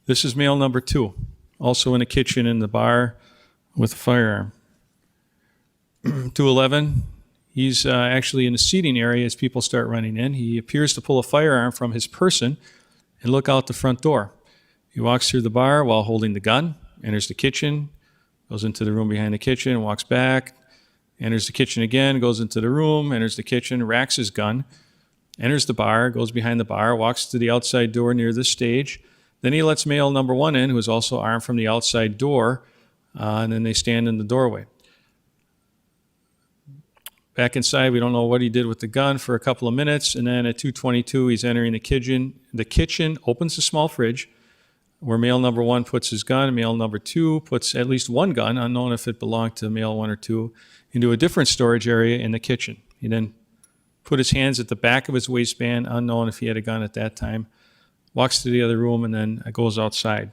This is male number 2, also in the kitchen in the bar with a firearm. 2:11. He's actually in the seating area as people start running in. He appears to pull a firearm from his person and look out the front door. He walks through the bar while holding the gun, enters the kitchen, goes into the room behind the kitchen, walks back, enters the kitchen again, goes into the room, enters the kitchen, racks his gun, enters the bar, goes behind the bar, walks to the outside door near the stage. Then he lets male number 1 in, who is also armed from the outside door, and then they stand in the doorway. Back inside, we don't know what he did with the gun for a couple of minutes, and then at 2:22, he's entering the kitchen. The kitchen opens the small fridge where male number 1 puts his gun. Male number 2 puts at least 1 gun, unknown if it belonged to male 1 or 2, into a different storage area in the kitchen. He then put his hands at the back of his waistband, unknown if he had a gun at that time, walks to the other room, and then goes outside.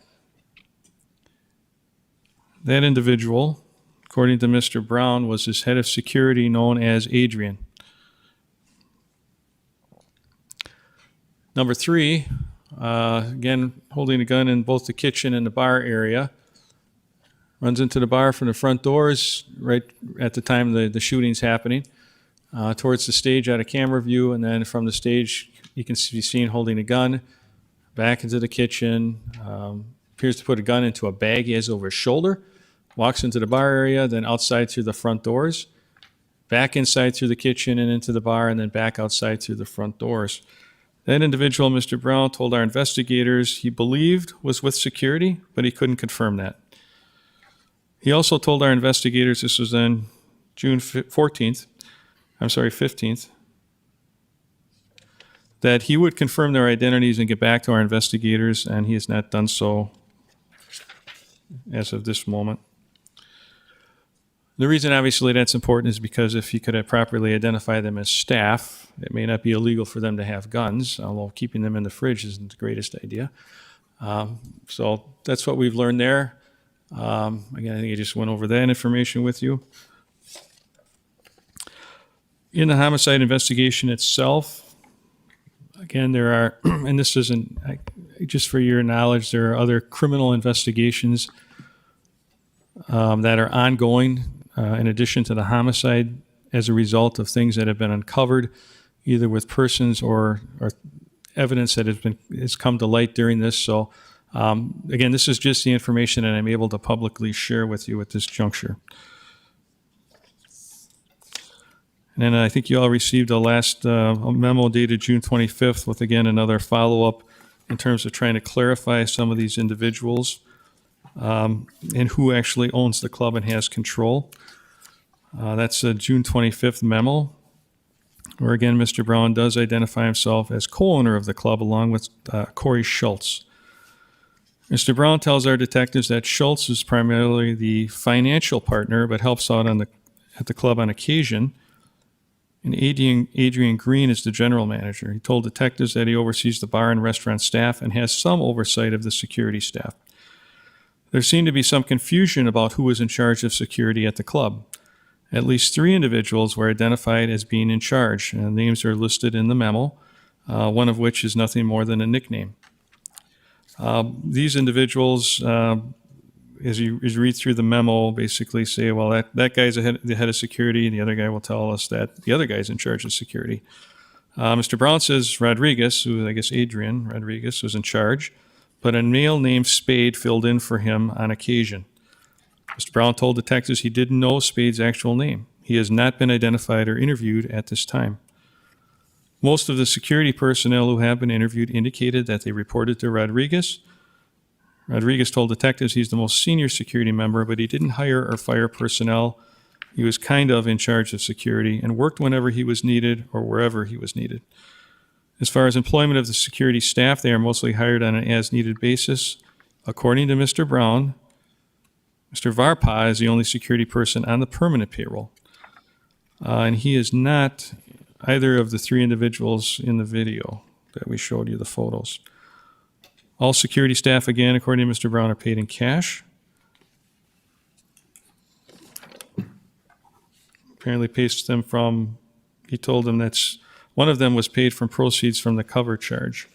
That individual, according to Mr. Brown, was his head of security known as Adrian. Number 3, again, holding a gun in both the kitchen and the bar area, runs into the bar from the front doors right at the time the shooting's happening, towards the stage out of camera view, and then from the stage you can be seen holding a gun, back into the kitchen, appears to put a gun into a bag he has over his shoulder, walks into the bar area, then outside through the front doors, back inside through the kitchen and into the bar, and then back outside through the front doors. That individual, Mr. Brown, told our investigators he believed was with security, but he couldn't confirm that. He also told our investigators, this was on June 15th, that he would confirm their identities and get back to our investigators, and he has not done so as of this moment. The reason obviously that's important is because if you could properly identify them as staff, it may not be illegal for them to have guns, although keeping them in the fridge isn't the greatest idea. So that's what we've learned there. Again, I think I just went over that information with you. In the homicide investigation itself, again, there are, and this isn't, just for your knowledge, there are other criminal investigations that are ongoing in addition to the homicide as a result of things that have been uncovered, either with persons or evidence that has come to light during this. So again, this is just the information that I'm able to publicly share with you at this juncture. And then I think you all received a last memo dated June 25th with, again, another follow-up in terms of trying to clarify some of these individuals and who actually owns the club and has control. That's a June 25th memo, where again, Mr. Brown does identify himself as co-owner of the club along with Corey Schultz. Mr. Brown tells our detectives that Schultz is primarily the financial partner, but helps out at the club on occasion. And Adrian Green is the general manager. He told detectives that he oversees the bar and restaurant staff and has some oversight of the security staff. There seemed to be some confusion about who was in charge of security at the club. At least 3 individuals were identified as being in charge, and names are listed in the memo, one of which is nothing more than a nickname. These individuals, as you read through the memo, basically say, well, that guy's the head of security, and the other guy will tell us that the other guy's in charge of security. Mr. Brown says Rodriguez, who I guess Adrian Rodriguez, was in charge, but a male named Spade filled in for him on occasion. Mr. Brown told detectives he didn't know Spade's actual name. He has not been identified or interviewed at this time. Most of the security personnel who have been interviewed indicated that they reported to Rodriguez. Rodriguez told detectives he's the most senior security member, but he didn't hire or fire personnel. He was kind of in charge of security and worked whenever he was needed or wherever he was needed. As far as employment of the security staff, they are mostly hired on an as-needed basis. According to Mr. Brown, Mr. Varpa is the only security person on the permanent payroll. And he is not either of the 3 individuals in the video that we showed you the photos. All security staff, again, according to Mr. Brown, are paid in cash. Apparently pays them from, he told them that's, one of them was paid from proceeds from the cover charge.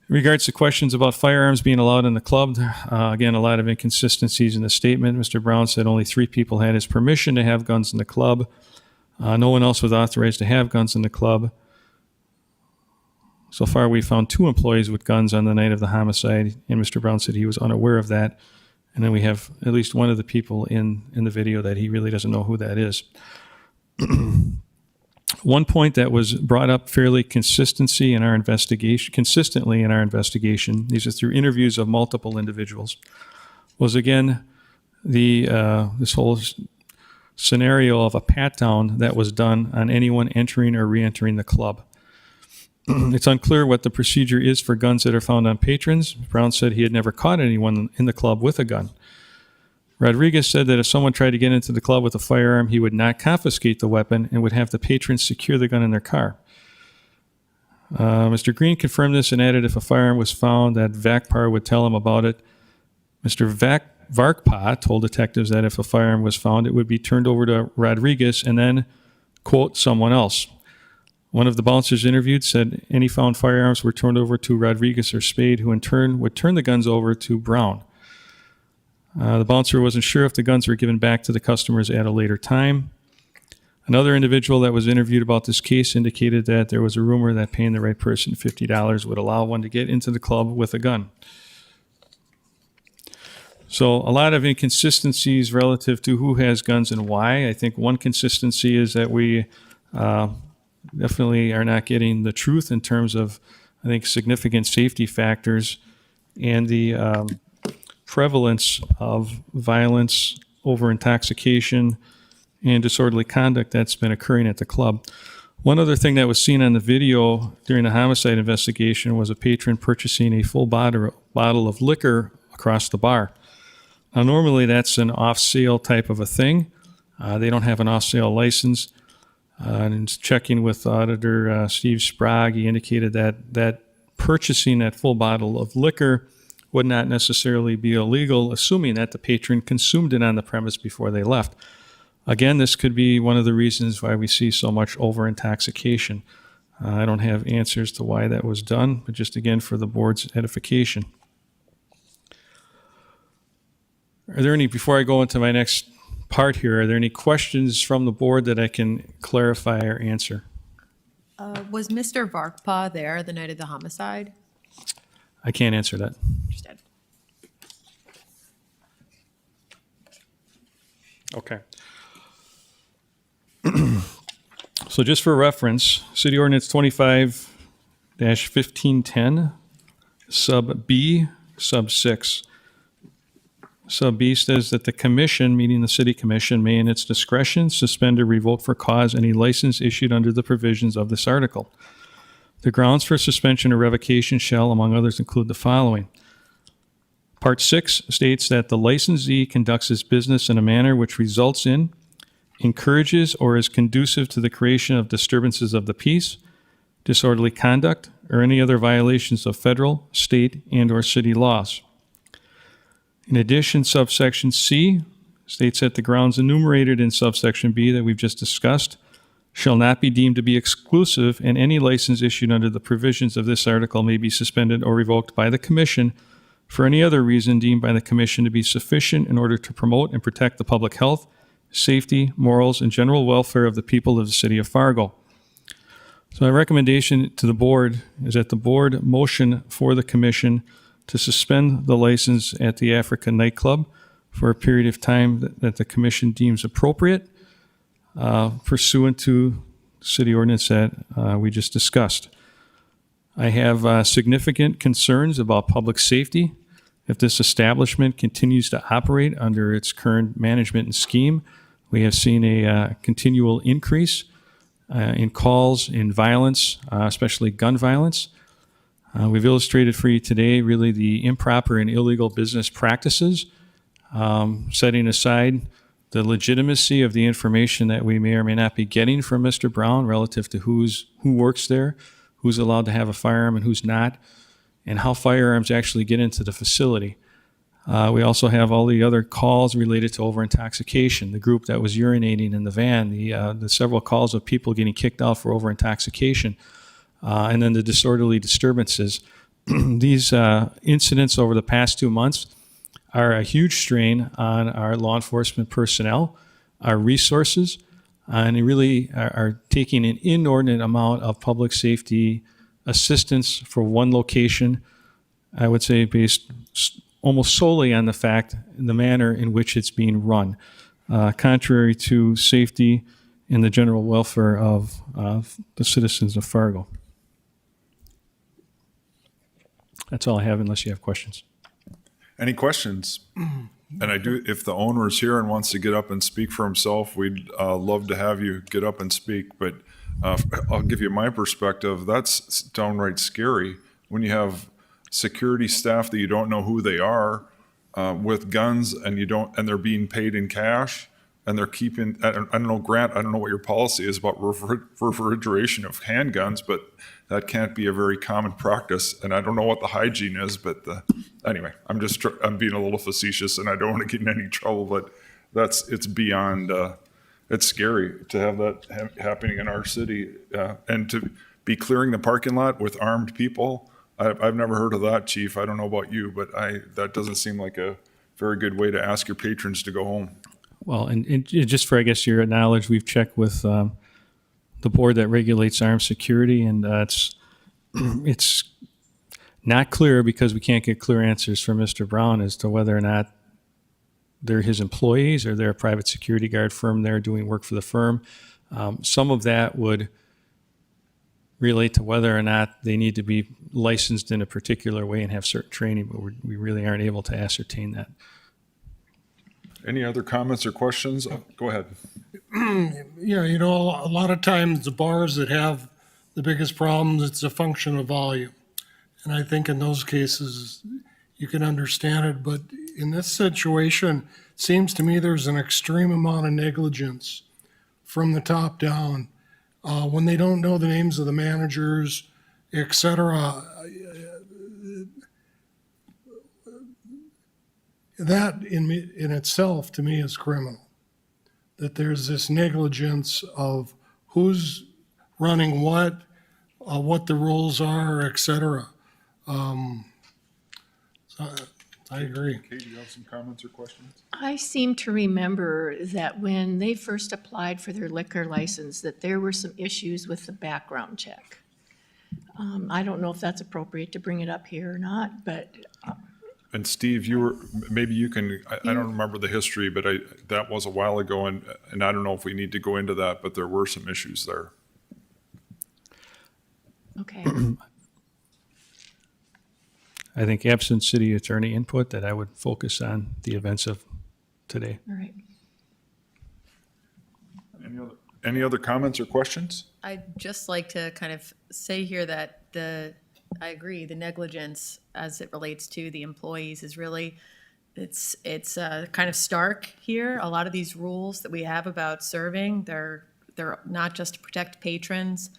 In regards to questions about firearms being allowed in the club, again, a lot of inconsistencies in the statement. Mr. Brown said only 3 people had his permission to have guns in the club. No one else was authorized to have guns in the club. So far, we found 2 employees with guns on the night of the homicide, and Mr. Brown said he was unaware of that. And then we have at least one of the people in the video that he really doesn't know who that is. One point that was brought up fairly consistently in our investigation, these are through interviews of multiple individuals, was again this whole scenario of a pat-down that was done on anyone entering or re-entering the club. It's unclear what the procedure is for guns that are found on patrons. Brown said he had never caught anyone in the club with a gun. Rodriguez said that if someone tried to get into the club with a firearm, he would not confiscate the weapon and would have the patrons secure the gun in their car. Mr. Green confirmed this and added if a firearm was found that Vakpar would tell him about it. Mr. Varkpa told detectives that if a firearm was found, it would be turned over to Rodriguez and then, quote, someone else. One of the bouncers interviewed said any found firearms were turned over to Rodriguez or Spade, who in turn would turn the guns over to Brown. The bouncer wasn't sure if the guns were given back to the customers at a later time. Another individual that was interviewed about this case indicated that there was a rumor that paying the right person $50 would allow one to get into the club with a gun. So a lot of inconsistencies relative to who has guns and why. I think one consistency is that we definitely are not getting the truth in terms of, I think, significant safety factors and the prevalence of violence, over intoxication, and disorderly conduct that's been occurring at the club. One other thing that was seen on the video during the homicide investigation was a patron purchasing a full bottle of liquor across the bar. Now, normally that's an off-sale type of a thing. They don't have an off-sale license. And checking with Auditor Steve Sprague, he indicated that purchasing that full bottle of liquor would not necessarily be illegal, assuming that the patron consumed it on the premise before they left. Again, this could be one of the reasons why we see so much over-intoxication. I don't have answers to why that was done, but just again for the board's edification. Are there any, before I go into my next part here, are there any questions from the board that I can clarify or answer? Was Mr. Varkpa there the night of the homicide? I can't answer that. Understood. Okay. So just for reference, City Ordinance 25-1510, sub B, sub 6. Sub B says that the commission, meaning the city commission, may in its discretion suspend or revoke for cause any license issued under the provisions of this article. The grounds for suspension or revocation shall, among others, include the following. Part 6 states that the licensee conducts his business in a manner which results in, encourages, or is conducive to the creation of disturbances of the peace, disorderly conduct, or any other violations of federal, state, and/or city laws. In addition, subsection C states that the grounds enumerated in subsection B that we've just discussed shall not be deemed to be exclusive, and any license issued under the provisions of this article may be suspended or revoked by the Commission for any other reason deemed by the Commission to be sufficient in order to promote and protect the public health, safety, morals, and general welfare of the people of the city of Fargo. So my recommendation to the board is that the board motion for the Commission to suspend the license at the Africa nightclub for a period of time that the Commission deems appropriate, pursuant to city ordinance that we just discussed. I have significant concerns about public safety. If this establishment continues to operate under its current management and scheme, we have seen a continual increase in calls, in violence, especially gun violence. We've illustrated for you today really the improper and illegal business practices, setting aside the legitimacy of the information that we may or may not be getting from Mr. Brown relative to who works there, who's allowed to have a firearm and who's not, and how firearms actually get into the facility. We also have all the other calls related to over-intoxication, the group that was urinating in the van, the several calls of people getting kicked out for over-intoxication, and then the disorderly disturbances. These incidents over the past 2 months are a huge strain on our law enforcement personnel, our resources, and they really are taking an inordinate amount of public safety assistance for one location, I would say based almost solely on the fact, the manner in which it's being run, contrary to safety and the general welfare of the citizens of Fargo. That's all I have unless you have questions. Any questions? And I do, if the owner is here and wants to get up and speak for himself, we'd love to have you get up and speak. But I'll give you my perspective. That's downright scary when you have security staff that you don't know who they are with guns, and and they're being paid in cash, and they're keeping. I don't know, Grant. I don't know what your policy is about refrigeration of handguns, but that can't be a very common practice. And I don't know what the hygiene is, but anyway, I'm being a little facetious, and I don't want to get in any trouble. But it's beyond. It's scary to have that happening in our city, and to be clearing the parking lot with armed people. I've never heard of that, Chief. I don't know about you, but that doesn't seem like a very good way to ask your patrons to go home. Well, and just for, I guess, your knowledge, we've checked with the board that regulates armed security, and it's not clear because we can't get clear answers from Mr. Brown as to whether or not they're his employees or they're a private security guard firm there doing work for the firm. Some of that would relate to whether or not they need to be licensed in a particular way and have certain training, but we really aren't able to ascertain that. Any other comments or questions? Go ahead. Yeah, you know, a lot of times the bars that have the biggest problems, it's a function of volume. And I think in those cases, you can understand it, but in this situation, it seems to me there's an extreme amount of negligence from the top down. When they don't know the names of the managers, et cetera, that in itself, to me, is criminal. That there's this negligence of who's running what the rules are, et cetera. So I agree. Kate, do you have some comments or questions? I seem to remember that when they first applied for their liquor license, that there were some issues with the background check. I don't know if that's appropriate to bring it up here or not, but And Steve, maybe you can, I don't remember the history, but that was a while ago, and I don't know if we need to go into that, but there were some issues there. okay. I think absent city attorney input, that I would focus on the events of today. All right. Any other comments or questions? I'd just like to kind of say here that I agree, the negligence as it relates to the employees is really, it's kind of stark here. A lot of these rules that we have about serving, they're not just to protect patrons,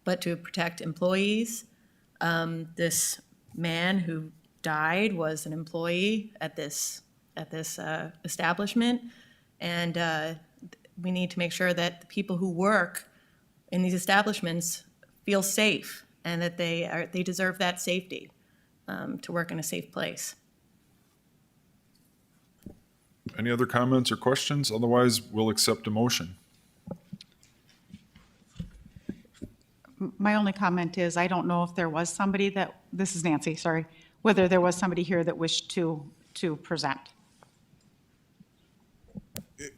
but to protect employees. This man who died was an employee at this establishment, and we need to make sure that the people who work in these establishments feel safe and that they deserve that safety to work in a safe place. Any other comments or questions? Otherwise, we'll accept a motion. My only comment is, I don't know if there was somebody this is Nancy, sorry, whether there was somebody here that wished to present.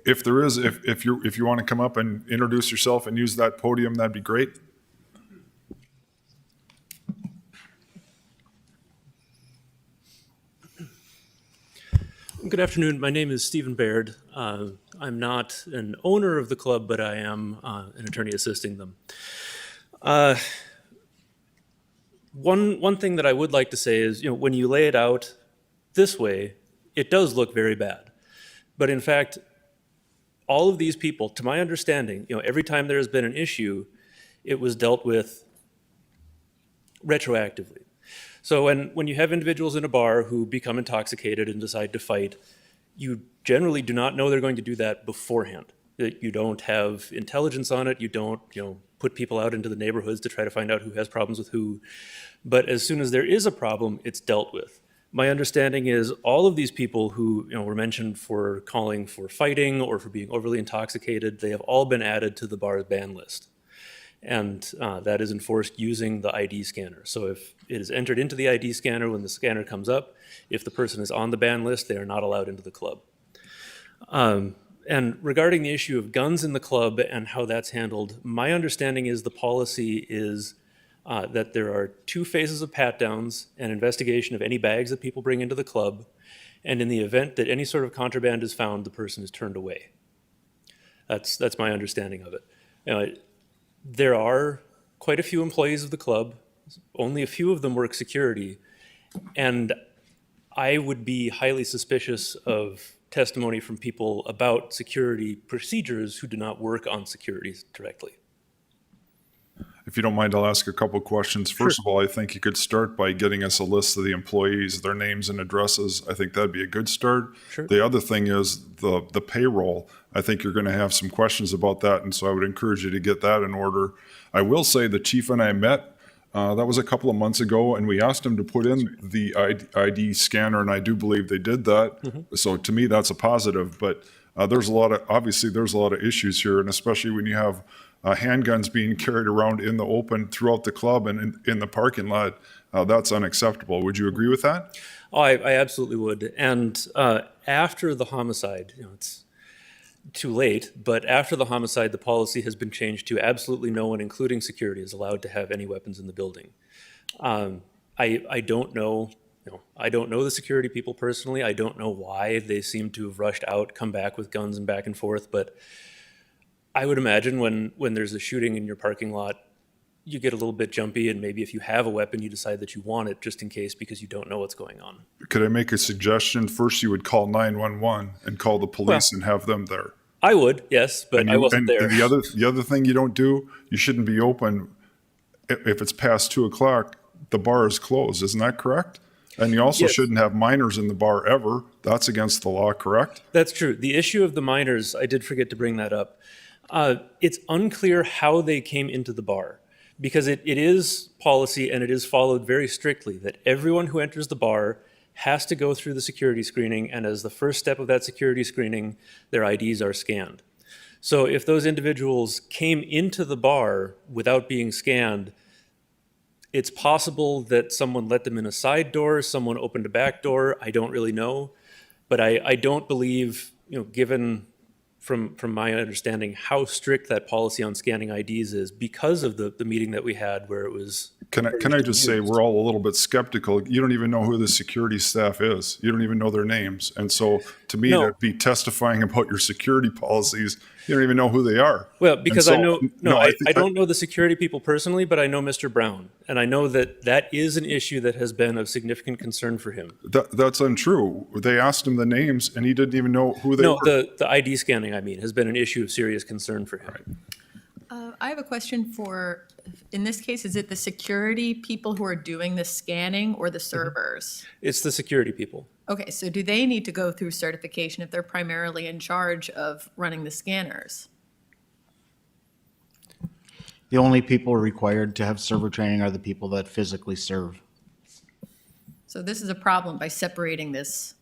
If there is, if you want to come up and introduce yourself and use that podium, that'd be great. Good afternoon. My name is Stephen Baird. I'm not an owner of the club, but I am an attorney assisting them. One thing that I would like to say is, when you lay it out this way, it does look very bad. But in fact, all of these people, to my understanding, every time there has been an issue, it was dealt with retroactively. So when you have individuals in a bar who become intoxicated and decide to fight, you generally do not know they're going to do that beforehand. You don't have intelligence on it. You don't, put people out into the neighborhoods to try to find out who has problems with who. But as soon as there is a problem, it's dealt with. My understanding is all of these people who were mentioned for calling for fighting or for being overly intoxicated, they have all been added to the bar's ban list. And that is enforced using the ID scanner. So if it is entered into the ID scanner, when the scanner comes up, if the person is on the ban list, they are not allowed into the club. And regarding the issue of guns in the club and how that's handled, my understanding is the policy is that there are 2 phases of pat-downs and investigation of any bags that people bring into the club. And in the event that any sort of contraband is found, the person is turned away. That's my understanding of it. There are quite a few employees of the club. Only a few of them work security. And I would be highly suspicious of testimony from people about security procedures who do not work on security directly. If you don't mind, I'll ask a couple questions. First of all, I think you could start by getting us a list of the employees, their names and addresses. I think that'd be a good start. Sure. The other thing is the payroll. I think you're going to have some questions about that, and so I would encourage you to get that in order. I will say the chief and I met, that was a couple of months ago, and we asked him to put in the ID scanner, and I do believe they did that. Mm-hmm. So to me, that's a positive, but obviously there's a lot of issues here, and especially when you have handguns being carried around in the open throughout the club and in the parking lot, that's unacceptable. Would you agree with that? Oh, I absolutely would. And after the homicide, it's too late, but after the homicide, the policy has been changed to absolutely no one, including security, is allowed to have any weapons in the building. I don't know, I don't know the security people personally. I don't know why they seem to have rushed out, come back with guns and back and forth, but I would imagine when there's a shooting in your parking lot, you get a little bit jumpy, and maybe if you have a weapon, you decide that you want it just in case because you don't know what's going on. Could I make a suggestion? First, you would call 911 and call the police and have them there. I would, yes, but And I wasn't there. and the other thing you don't do, you shouldn't be open if it's past 2:00. The bar is closed. Isn't that correct? And you also Yes. shouldn't have minors in the bar ever. That's against the law, correct? That's true. The issue of the minors, I did forget to bring that up. It's unclear how they came into the bar because it is policy and it is followed very strictly that everyone who enters the bar has to go through the security screening, and as the first step of that security screening, their IDs are scanned. So if those individuals came into the bar without being scanned, it's possible that someone let them in a side door, someone opened a back door, I don't really know. But I don't believe, given from my understanding, how strict that policy on scanning IDs is because of the meeting that we had where it was. Can I just say, we're all a little bit skeptical. You don't even know who the security staff is. You don't even know their names. And so to me, No. to be testifying about your security policies, you don't even know who they are. Well, because And I so- know, I think I don't know the security people personally, but I know Mr. Brown. And I know that that is an issue that has been of significant concern for him. That's untrue. They asked him the names and he didn't even know who they No, were. the ID scanning, I mean, has been an issue of serious concern for him. I have a question for, in this case, is it the security people who are doing the scanning or the servers? It's the security people. Okay, so do they need to go through certification if they're primarily in charge of running the scanners? The only people required to have server training are the people that physically serve. So this is a problem by separating this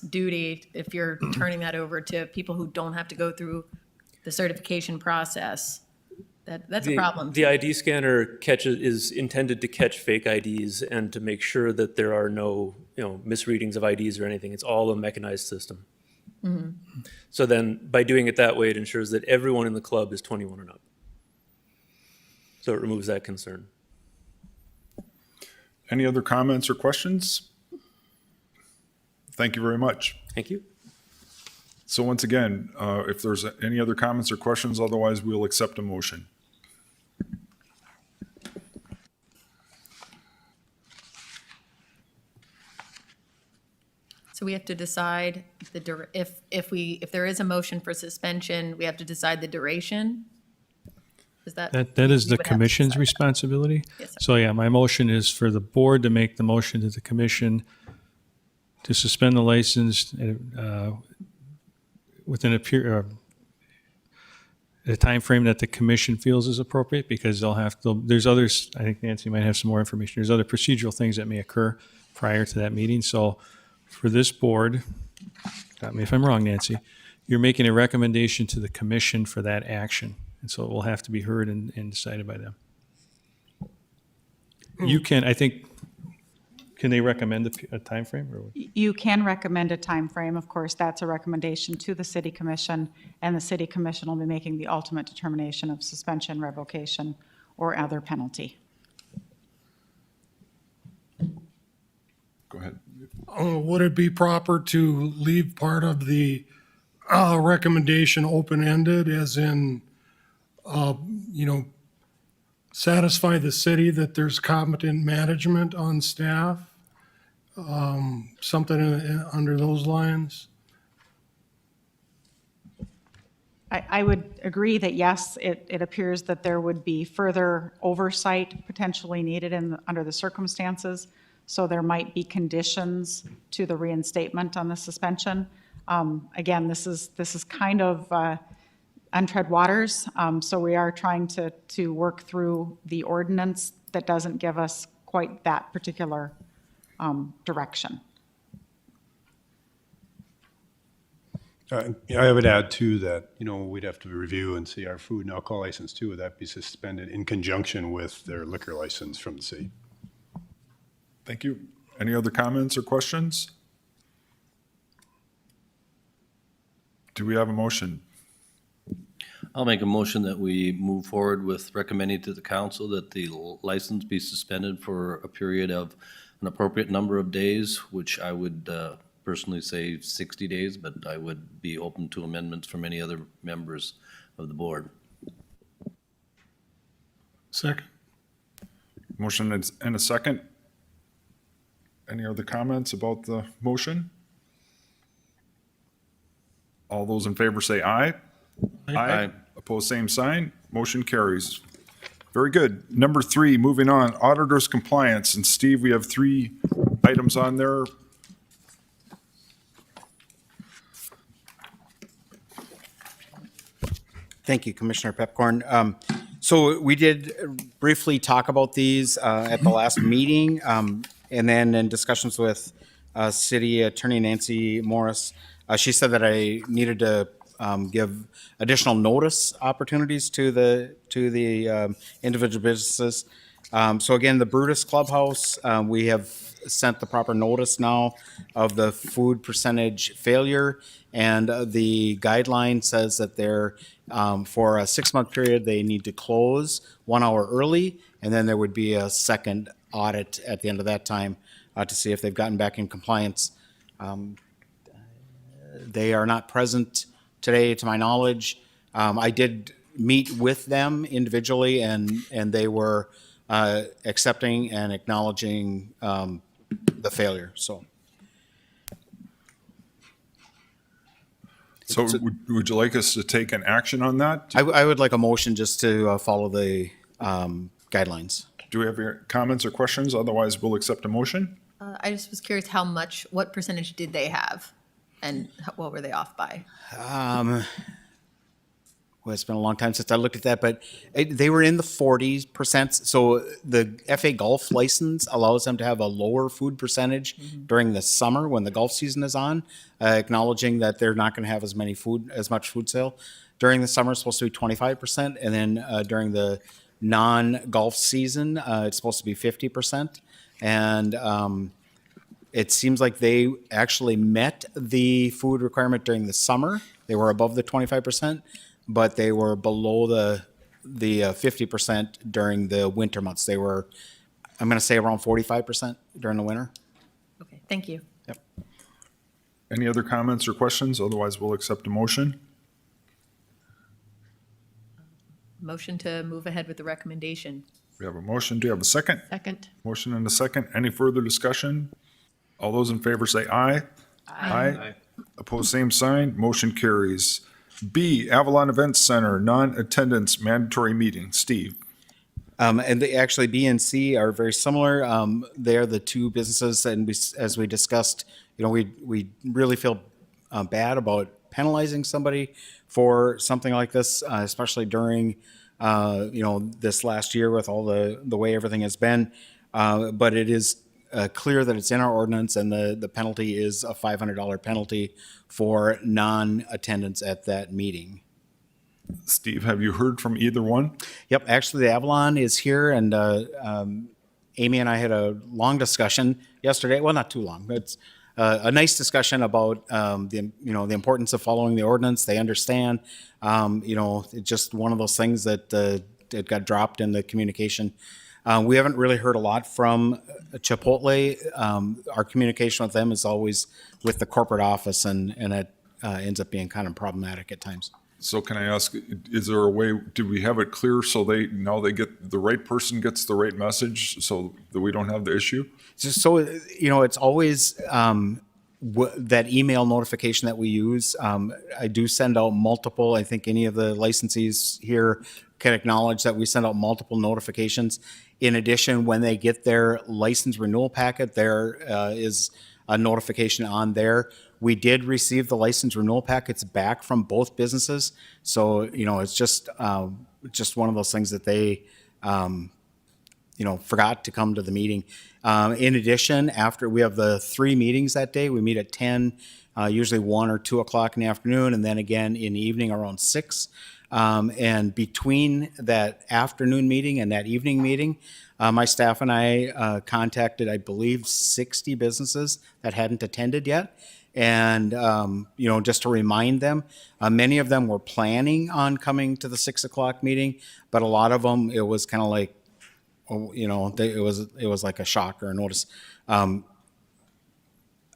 duty, if you're turning that over to people who don't have to go through the certification process. That's a problem. The ID scanner is intended to catch fake IDs and to make sure that there are no, misreadings of IDs or anything. It's all a mechanized system. So then by doing it that way, it ensures that everyone in the club is 21 and up. So it removes that concern. Any other comments or questions? Thank you very much. Thank you. So once again, if there's any other comments or questions, otherwise we'll accept a motion. So we have to decide if there is a motion for suspension, we have to decide the duration? Is that? That is we the would have to commission's decide that. responsibility. Yes, sir. So yeah, my motion is for the board to make the motion to the commission to suspend the license within a period, a timeframe that the commission feels is appropriate, because there's others, I think Nancy might have some more information. There's other procedural things that may occur prior to that meeting. So for this board, stop me if I'm wrong, Nancy, you're making a recommendation to the commission for that action. And so it will have to be heard and decided by them. You can, I think, can they recommend a timeframe or? You can recommend a time frame. Of course, that's a recommendation to the city commission, and the city commission will be making the ultimate determination of suspension, revocation, or other penalty. Go ahead. Would it be proper to leave part of the recommendation open-ended, as in, satisfy the city that there's competent management on staff? Something under those lines? I would agree that, yes, it appears that there would be further oversight potentially needed under the circumstances. So there might be conditions to the reinstatement on the suspension. Again, this is kind of untread waters. So we are trying to work through the ordinance that doesn't give us quite that particular direction. I would add too that, we'd have to review and see our food and alcohol license too. Would that be suspended in conjunction with their liquor license from the city? Thank you. Any other comments or questions? Do we have a motion? I'll make a motion that we move forward with recommending to the council that the license be suspended for a period of an appropriate number of days, which I would personally say 60 days, but I would be open to amendments from any other members of the board. Second. Motion and a second. Any other comments about the motion? All those in favor say aye. Aye. Opposed, same sign. Motion carries. Very good. Number 3, moving on, auditor's compliance. And Steve, we have 3 items on there. Thank you, Commissioner Pepcorn. So we did briefly talk about these at the last meeting, and then in discussions with City Attorney Nancy Morris, she said that I needed to give additional notice opportunities to the individual businesses. So again, the Brutus Clubhouse, we have sent the proper notice now of the food percentage failure, and the guideline says that they're for a 6-month period, they need to close 1 hour early, and then there would be a second audit at the end of that time to see if they've gotten back in compliance. They are not present today, to my knowledge. I did meet with them individually, and they were accepting and acknowledging the failure, so. So would you like us to take an action on that? I would like a motion just to follow the guidelines. Do we have your comments or questions? Otherwise, we'll accept a motion. I just was curious what percentage did they have? And what were they off by? Well, it's been a long time since I looked at that, but they were in the 40%. So the FA golf license allows them to have a lower food percentage during the summer when the golf season is on, acknowledging that they're not going to have as much food sale. During the summer, it's supposed to be 25%, and then during the non-golf season, it's supposed to be 50%. And it seems like they actually met the food requirement during the summer. They were above the 25%. But they were below the 50% during the winter months. They were, I'm going to say, around 45% during the winter. Okay, thank you. Any other comments or questions? Otherwise, we'll accept a motion. Motion to move ahead with the recommendation. We have a motion. Do you have a second? Second. Motion and a second. Any further discussion? All those in favor say aye. Aye. Opposed, same sign. Motion carries. B, Avalon Events Center, non-attendance mandatory meeting. Steve. And they actually, B and C are very similar. They're the two businesses, and as we discussed, we really feel bad about penalizing somebody for something like this, especially during this last year with all the way everything has been. But it is clear that it's in our ordinance, and the penalty is a $500 penalty for non-attendance at that meeting. Steve, have you heard from either one? Yep, actually, the Avalon is here, and Amy and I had a long discussion yesterday. Well, not too long. It's a nice discussion about the importance of following the ordinance. They understand. It's just one of those things that it got dropped in the communication. We haven't really heard a lot from Chipotle. Our communication with them is always with the corporate office, and it ends up being kind of problematic at times. So can I ask, is there a way, do we have it clear so the right person gets the right message so that we don't have the issue? So, it's always that email notification that we use. I do send out multiple. I think any of the licensees here can acknowledge that we send out multiple notifications. In addition, when they get their license renewal packet, there is a notification on there. We did receive the license renewal packets back from both businesses. So, it's just one of those things that they, forgot to come to the meeting. In addition, after we have the 3 meetings that day, we meet at 10, usually 1 or 2 o'clock in the afternoon, and then again in the evening around 6. And between that afternoon meeting and that evening meeting, my staff and I contacted, I believe, 60 businesses that hadn't attended yet. And, just to remind them, many of them were planning on coming to the 6 o'clock meeting, but a lot of them, it was kind of like, it was like a shock or a notice.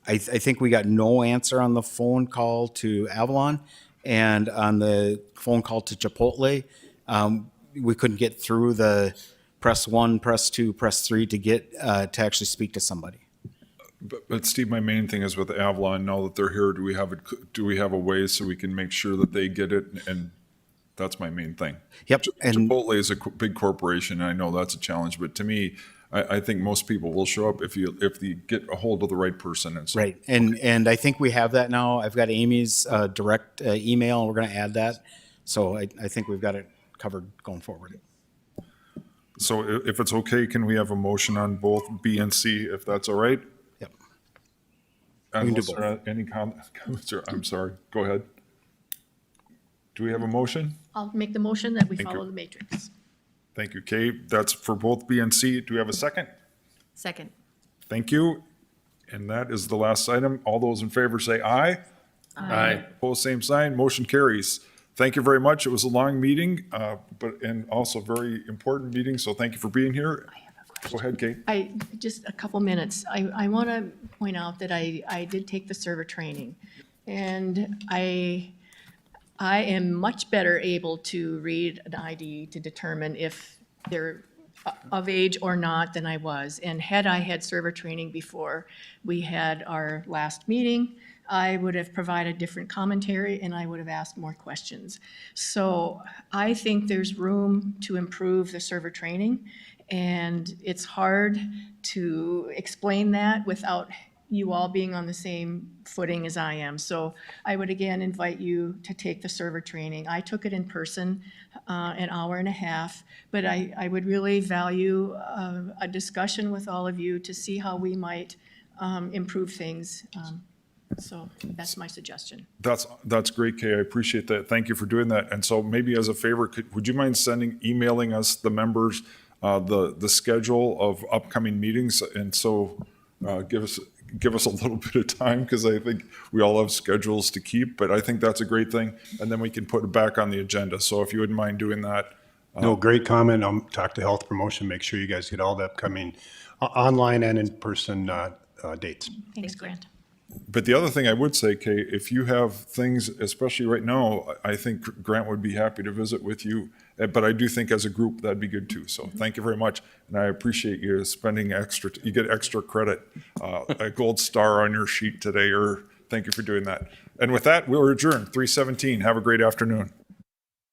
I think we got no answer on the phone call to Avalon, and on the phone call to Chipotle, we couldn't get through the press 1, press 2, press 3 to get to actually speak to somebody. But Steve, my main thing is with Avalon, now that they're here, do we have a way so we can make sure that they get it? And that's my main thing. Yep, and Chipotle is a big corporation, and I know that's a challenge, but to me, I think most people will show up if you get a hold of the right person. And so, right, and I think we have that now. I've got Amy's direct email, and we're going to add that. So I think we've got it covered going forward. So if it's okay, can we have a motion on both B and C, if that's all right? Yep. Unless there are any comments, I'm sorry, go ahead. Do we have a motion? I'll make the motion that we Thank you. follow the matrix. Thank you, Kay. That's for both B and C. Do we have a second? Second. Thank you. And that is the last item. All those in favor say aye. Aye. Opposed, same sign. Motion carries. Thank you very much. It was a long meeting, and also very important meeting, so thank you for being here. Go ahead, Kay. Just a couple minutes. I want to point out that I did take the server training, and I am much better able to read an ID to determine if they're of age or not than I was. And had I had server training before we had our last meeting, I would have provided different commentary and I would have asked more questions. So I think there's room to improve the server training, and it's hard to explain that without you all being on the same footing as I am. So I would again invite you to take the server training. I took it in person, an hour and a half, but I would really value a discussion with all of you to see how we might improve things. So that's my suggestion. That's great, Kay. I appreciate that. Thank you for doing that. And so maybe as a favor, would you mind emailing us, the members, the schedule of upcoming meetings? And so give us a little bit of time, because I think we all have schedules to keep, but I think that's a great thing. And then we can put it back on the agenda. So if you wouldn't mind doing that. No, great comment. I'll talk to Health Promotion, make sure you guys get all the upcoming online and in-person dates. Thanks, Grant. But the other thing I would say, Kay, if you have things, especially right now, I think Grant would be happy to visit with you. But I do think as a group, that'd be good too. So thank you very much. And I appreciate you spending you get extra credit, a gold star on your sheet today, or thank you for doing that. And with that, we'll adjourn 3:17. Have a great afternoon.